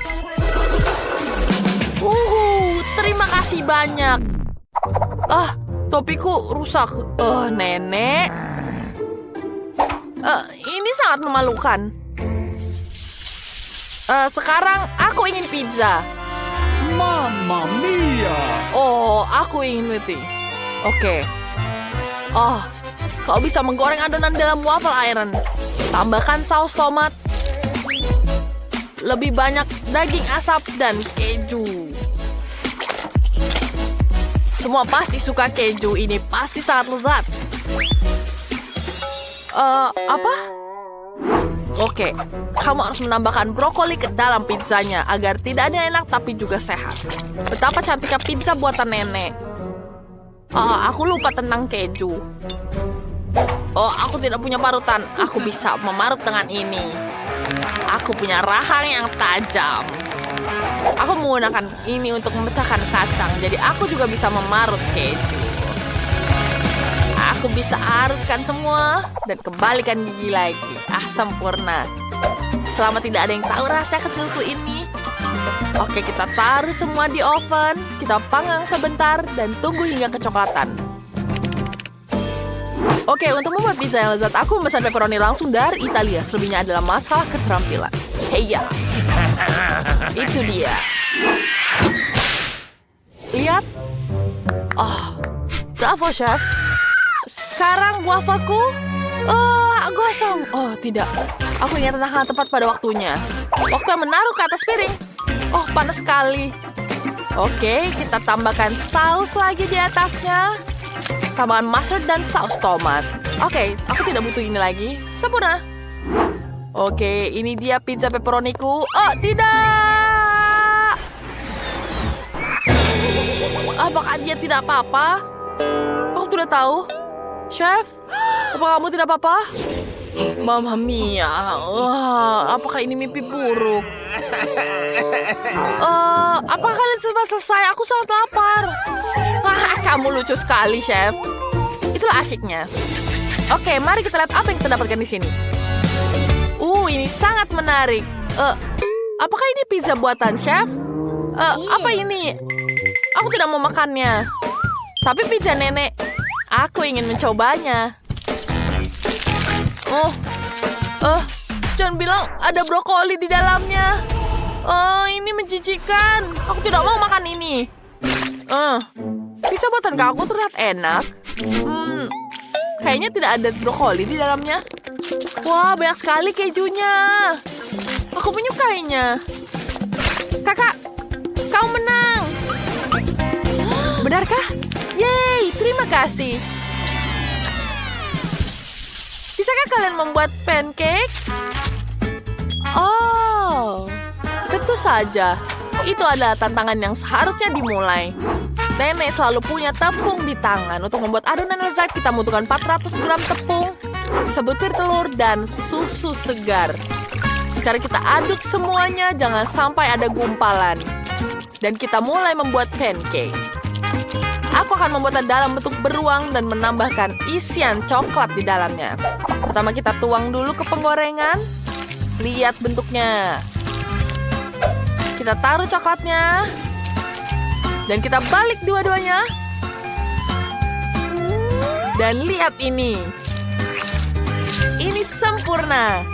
Terima kasih banyak. Topiku rusak. Nenek. Ini sangat memalukan. Sekarang aku ingin pizza. Mamma mia! Aku ingin roti. Oke. Kau bisa menggoreng adonan dalam waffle iron. Tambahkan saus tomat. Lebih banyak daging asap dan keju. Semua pasti suka keju. Ini pasti sangat lezat. Apa? Oke, kamu harus menambahkan brokoli ke dalam pizzanya agar tidak hanya enak tapi juga sehat. Betapa cantiknya pizza buatan nenek. Aku lupa tentang keju. Aku tidak punya parutan. Aku bisa memarut dengan ini. Aku punya rahang yang tajam. Aku menggunakan ini untuk memecahkan kacang. Jadi aku juga bisa memarut keju. Aku bisa aruskan semua dan kembalikan gigi lagi. Sempurna. Selama tidak ada yang tahu rahasia kecilku ini. Oke, kita taruh semua di oven. Kita panggang sebentar dan tunggu hingga kecoklatan. Oke, untuk membuat pizza yang lezat, aku memesan pepperoni langsung dari Italia. Selebihnya adalah masalah keterampilan. Heya. Itu dia. Lihat. Bravo, Chef. Sekarang wafelku gosong. Tidak. Aku ingat tentang hal tepat pada waktunya. Waktu menaruh ke atas piring. Panas sekali. Oke, kita tambahkan saus lagi di atasnya. Tambahkan mustard dan saus tomat. Oke, aku tidak butuh ini lagi. Sempurna. Oke, ini dia pizza pepperoniku. Tidak. Apakah dia tidak apa-apa? Aku tidak tahu. Chef, apa kamu tidak apa-apa? Mamma mia. Apakah ini mimpi buruk? Apakah kalian sudah selesai? Aku sangat lapar. Kamu lucu sekali, Chef. Itulah asyiknya. Oke, mari kita lihat apa yang kita dapatkan di sini. Ini sangat menarik. Apakah ini pizza buatan Chef? Apa ini? Aku tidak mau makannya. Tapi pizza nenek. Aku ingin mencobanya. Jangan bilang ada brokoli di dalamnya. Ini menjijikan. Aku tidak mau makan ini. Pizza buatan kakakku terlihat enak. Kayaknya tidak ada brokoli di dalamnya. Wah, banyak sekali kejunya. Aku menyukainya. Kakak, kau menang. Benarkah? Yeay, terima kasih. Bisakah kalian membuat pancake? Oh, tentu saja. Itu adalah tantangan yang seharusnya dimulai. Nenek selalu punya tepung di tangan. Untuk membuat adonan lezat, kita membutuhkan 400 gram tepung, sebutir telur, dan susu segar. Sekarang kita aduk semuanya, jangan sampai ada gumpalan. Dan kita mulai membuat pancake. Aku akan membuatnya dalam bentuk beruang dan menambahkan isian coklat di dalamnya. Pertama kita tuang dulu ke penggorengan. Lihat bentuknya. Kita taruh coklatnya. Dan kita balik dua-duanya. Dan lihat ini. Ini sempurna.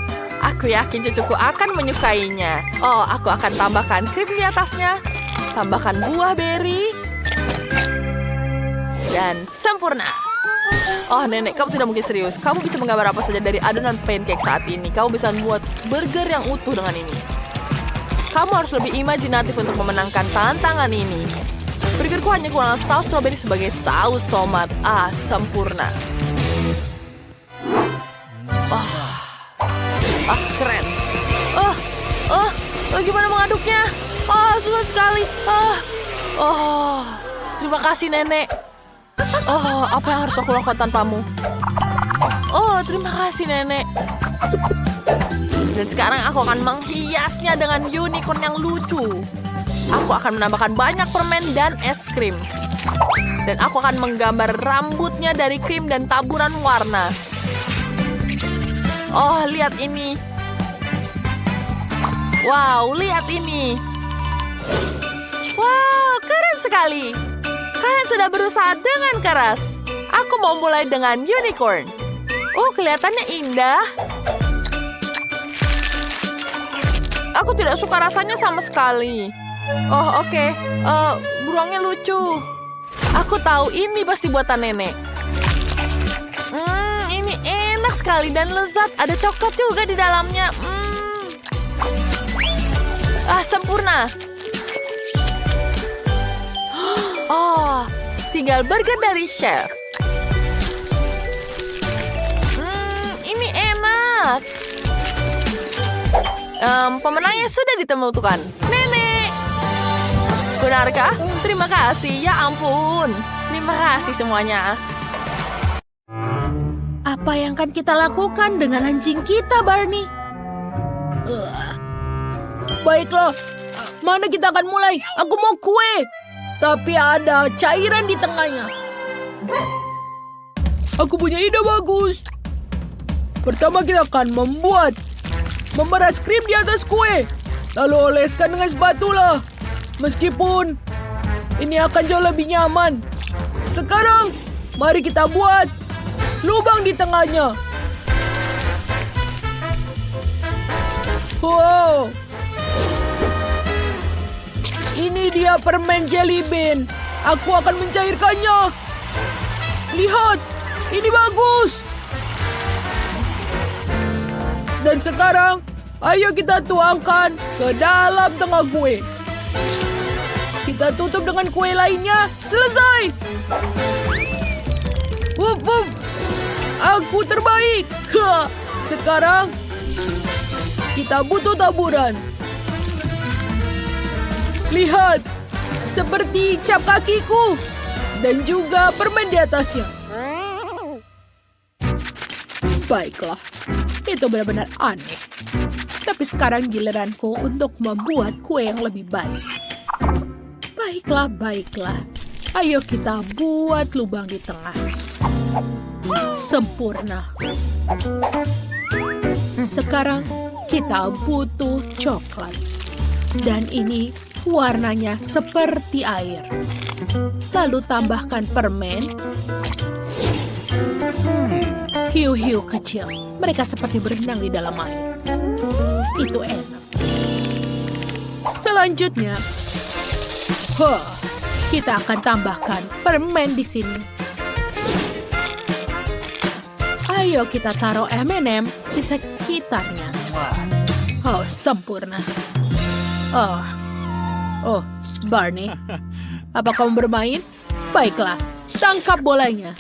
Aku yakin cucuku akan menyukainya. Oh, aku akan tambahkan krim di atasnya. Tambahkan buah beri. Dan sempurna. Oh, Nenek, kamu tidak mungkin serius. Kamu bisa menggambar apa saja dari adonan pancake saat ini. Kamu bisa membuat burger yang utuh dengan ini. Kamu harus lebih imajinatif untuk memenangkan tantangan ini. Burgerku hanya kurang saus strawberry sebagai saus tomat. Ah, sempurna. Keren. Gimana mengaduknya? Susah sekali. Terima kasih, Nenek. Apa yang harus aku lakukan tanpamu? Terima kasih, Nenek. Dan sekarang aku akan menghiasnya dengan unicorn yang lucu. Aku akan menambahkan banyak permen dan es krim. Dan aku akan menggambar rambutnya dari krim dan taburan warna. Oh, lihat ini. Wow, lihat ini. Wow, keren sekali. Kalian sudah berusaha dengan keras. Aku mau mulai dengan unicorn. Kelihatannya indah. Aku tidak suka rasanya sama sekali. Oke. Beruangnya lucu. Aku tahu ini pasti buatan Nenek. Ini enak sekali dan lezat. Ada coklat juga di dalamnya. Sempurna. Tinggal burger dari chef. Ini enak. Pemenangnya sudah ditemukan. Nenek. Benarkah? Terima kasih. Ya ampun. Terima kasih semuanya. Apa yang akan kita lakukan dengan anjing kita, Barney? Baiklah, mana kita akan mulai? Aku mau kue, tapi ada cairan di tengahnya. Aku punya ide bagus. Pertama kita akan memeras krim di atas kue, lalu oleskan dengan spatula. Meskipun ini akan jauh lebih nyaman. Sekarang, mari kita buat lubang di tengahnya. Wow. Ini dia permen jelly bean. Aku akan mencairkannya. Lihat, ini bagus. Dan sekarang, ayo kita tuangkan ke dalam tengah kue. Kita tutup dengan kue lainnya. Selesai. Wup, wup. Aku terbaik. Sekarang, kita butuh taburan. Lihat, seperti cap kakiku dan juga permen di atasnya. Baiklah, itu benar-benar aneh. Tapi sekarang giliranku untuk membuat kue yang lebih baik. Baiklah. Ayo kita buat lubang di tengah. Sempurna. Sekarang kita butuh coklat. Dan ini warnanya seperti air. Lalu tambahkan permen. Hiu-hiu kecil. Mereka seperti berenang di dalam air. Itu enak. Selanjutnya, kita akan tambahkan permen di sini. Ayo kita taruh M&M di sekitarnya. Oh, sempurna. Oh, Barney. Apa kamu bermain? Baiklah, tangkap bolanya.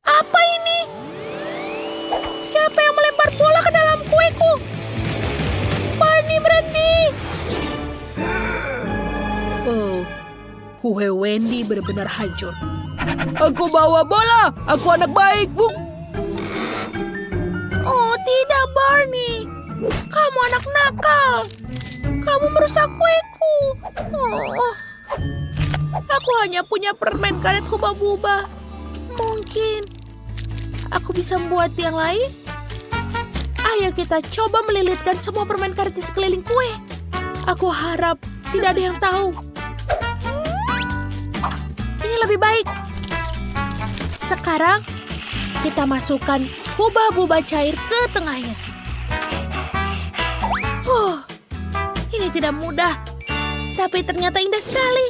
Apa ini? Siapa yang melempar bola ke dalam kueku? Barney, berhenti! Oh, kue Wendy benar-benar hancur. Aku bawa bola. Aku anak baik, Bu. Oh, tidak, Barney. Kamu anak nakal. Kamu merusak kueku. Oh, aku hanya punya permen karet Hubba-Bubba. Mungkin aku bisa membuat yang lain. Ayo kita coba melilitkan semua permen karet di sekeliling kue. Aku harap tidak ada yang tahu. Ini lebih baik. Sekarang kita masukkan Hubba-Bubba cair ke tengahnya. Ini tidak mudah, tapi ternyata indah sekali.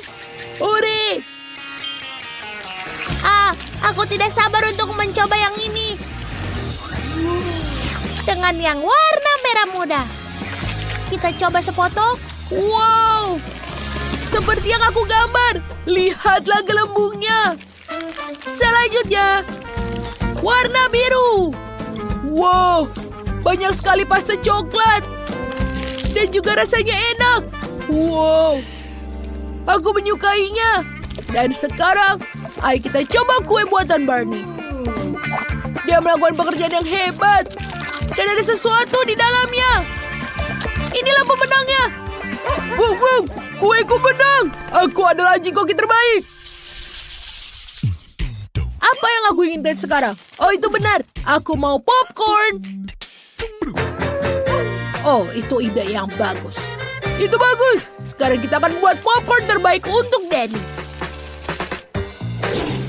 Hore! Aku tidak sabar untuk mencoba yang ini. Dengan yang warna merah muda. Kita coba sepotong. Wow! Seperti yang aku gambar. Lihatlah gelembungnya. Selanjutnya, warna biru. Wow! Banyak sekali pasta coklat. Dan juga rasanya enak. Wow! Aku menyukainya. Dan sekarang, ayo kita coba kue buatan Barney. Dia melakukan pekerjaan yang hebat. Dan ada sesuatu di dalamnya. Inilah pemenangnya. Wow, wow, kueku menang. Aku adalah anjing koki terbaik. Apa yang aku inginkan sekarang? Oh, itu benar. Aku mau popcorn. Oh, itu ide yang bagus. Itu bagus. Sekarang kita akan buat popcorn terbaik untuk Danny.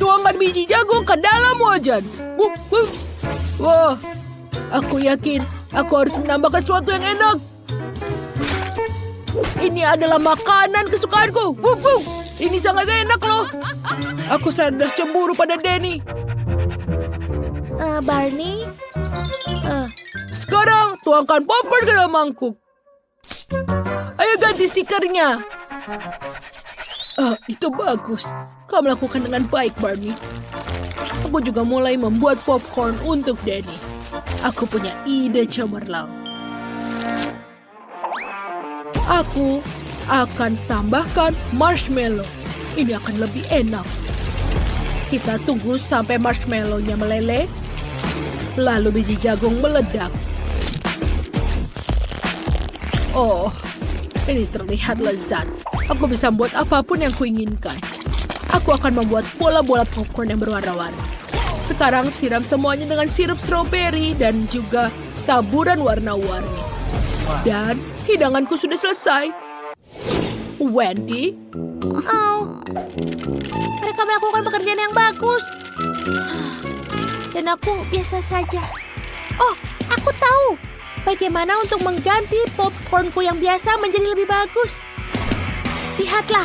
Tuangkan biji jagung ke dalam wajan. Wah, aku yakin aku harus menambahkan sesuatu yang enak. Ini adalah makanan kesukaanku. Ini sangat enak loh. Aku sudah cemburu pada Danny. Barney? Sekarang tuangkan popcorn ke dalam mangkuk. Ayo ganti stikernya. Itu bagus. Kau melakukan dengan baik, Barney. Aku juga mulai membuat popcorn untuk Danny. Aku punya ide cemerlang. Aku akan tambahkan marshmallow. Ini akan lebih enak. Kita tunggu sampai marshmallow-nya meleleh. Lalu biji jagung meledak. Oh, ini terlihat lezat. Aku bisa membuat apapun yang kuinginkan. Aku akan membuat bola-bola popcorn yang berwarna-warni. Sekarang siram semuanya dengan sirup stroberi dan juga taburan warna-warni. Dan hidanganku sudah selesai. Wendy? Oh, mereka melakukan pekerjaan yang bagus. Dan aku biasa saja. Oh, aku tahu. Bagaimana untuk mengganti popcornku yang biasa menjadi lebih bagus. Lihatlah.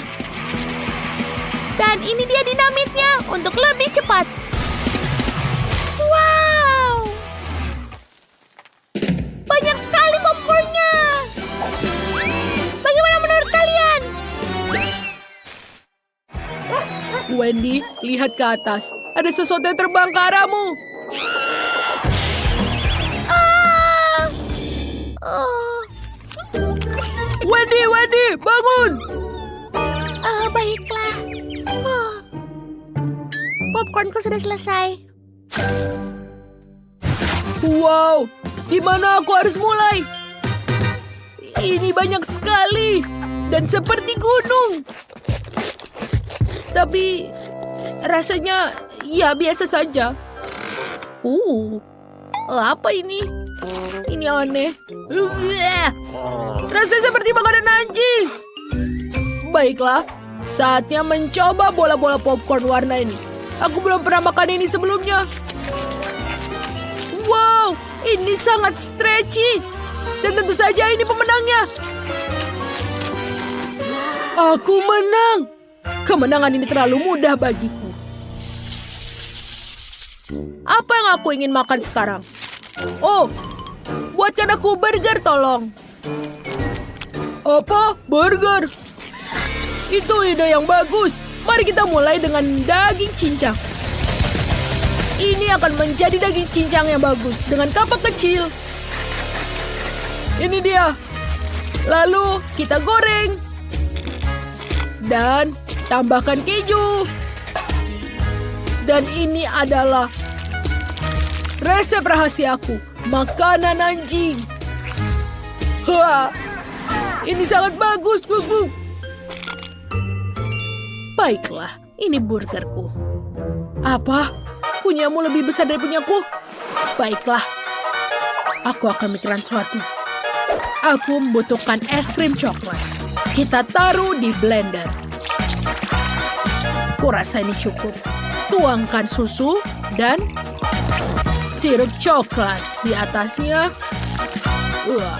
Dan ini dia dinamitnya untuk lebih cepat. Wow! Banyak sekali popcornnya. Bagaimana menurut kalian? Wendy, lihat ke atas. Ada sesuatu yang terbang ke arahmu. Wendy, bangun! Baiklah. Popcornku sudah selesai. Wow, di mana aku harus mulai? Ini banyak sekali dan seperti gunung. Tapi rasanya ya biasa saja. Apa ini? Ini aneh. Rasanya seperti makanan anjing. Baiklah, saatnya mencoba bola-bola popcorn warna ini. Aku belum pernah makan ini sebelumnya. Wow, ini sangat stretchy. Dan tentu saja ini pemenangnya. Aku menang. Kemenangan ini terlalu mudah bagiku. Apa yang aku ingin makan sekarang? Oh, Buatkan aku burger, tolong. Apa? Burger? Itu ide yang bagus. Mari kita mulai dengan daging cincang. Ini akan menjadi daging cincang yang bagus dengan kapak kecil. Ini dia. Lalu kita goreng. Dan tambahkan keju. Dan ini adalah resep rahasiaku, makanan anjing. Wah, ini sangat bagus, Gugu. Baiklah, ini burgerku. Apa? Punyamu lebih besar dari punyaku? Baiklah, aku akan mikirkan sesuatu. Aku membutuhkan es krim coklat. Kita taruh di blender. Kurasa ini cukup. Tuangkan susu dan sirup coklat di atasnya. Wah,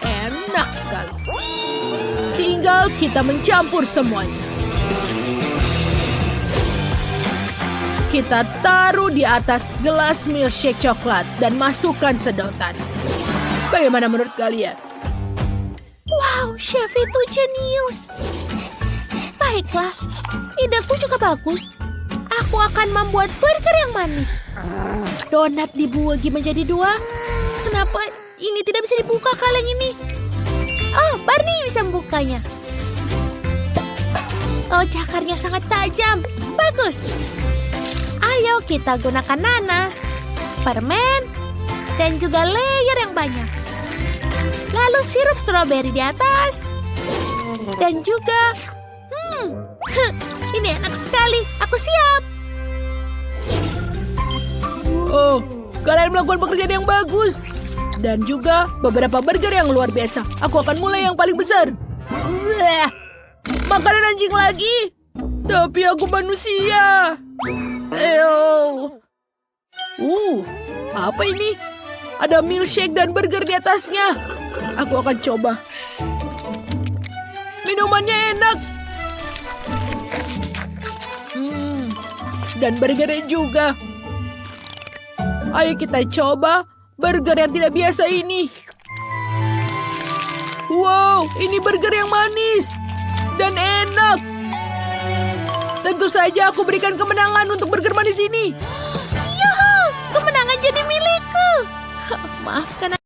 enak sekali. Tinggal kita mencampur semuanya. Kita taruh di atas gelas milkshake coklat dan masukkan sedotan. Bagaimana menurut kalian? Wow, chef itu jenius. Baiklah, ideku juga bagus. Aku akan membuat burger yang manis. Donat dibagi menjadi 2. Kenapa ini tidak bisa dibuka kaleng ini? Oh, Barney bisa membukanya. Oh, cakarnya sangat tajam. Bagus. Ayo kita gunakan nanas, permen, dan juga layer yang banyak. Lalu sirup stroberi di atas. Dan juga... ini enak sekali. Aku siap. Oh, kalian melakukan pekerjaan yang bagus. Dan juga beberapa burger yang luar biasa. Aku akan mulai yang paling besar. Bleh, makanan anjing lagi. Tapi aku manusia. Apa ini? Ada milkshake dan burger di atasnya. Aku akan coba. Minumannya enak. Dan burgernya juga. Ayo kita coba burger yang tidak biasa ini. Wow, ini burger yang manis dan enak. Tentu saja aku berikan kemenangan untuk burger manis ini. Yuhu, kemenangan jadi milikku. Maafkan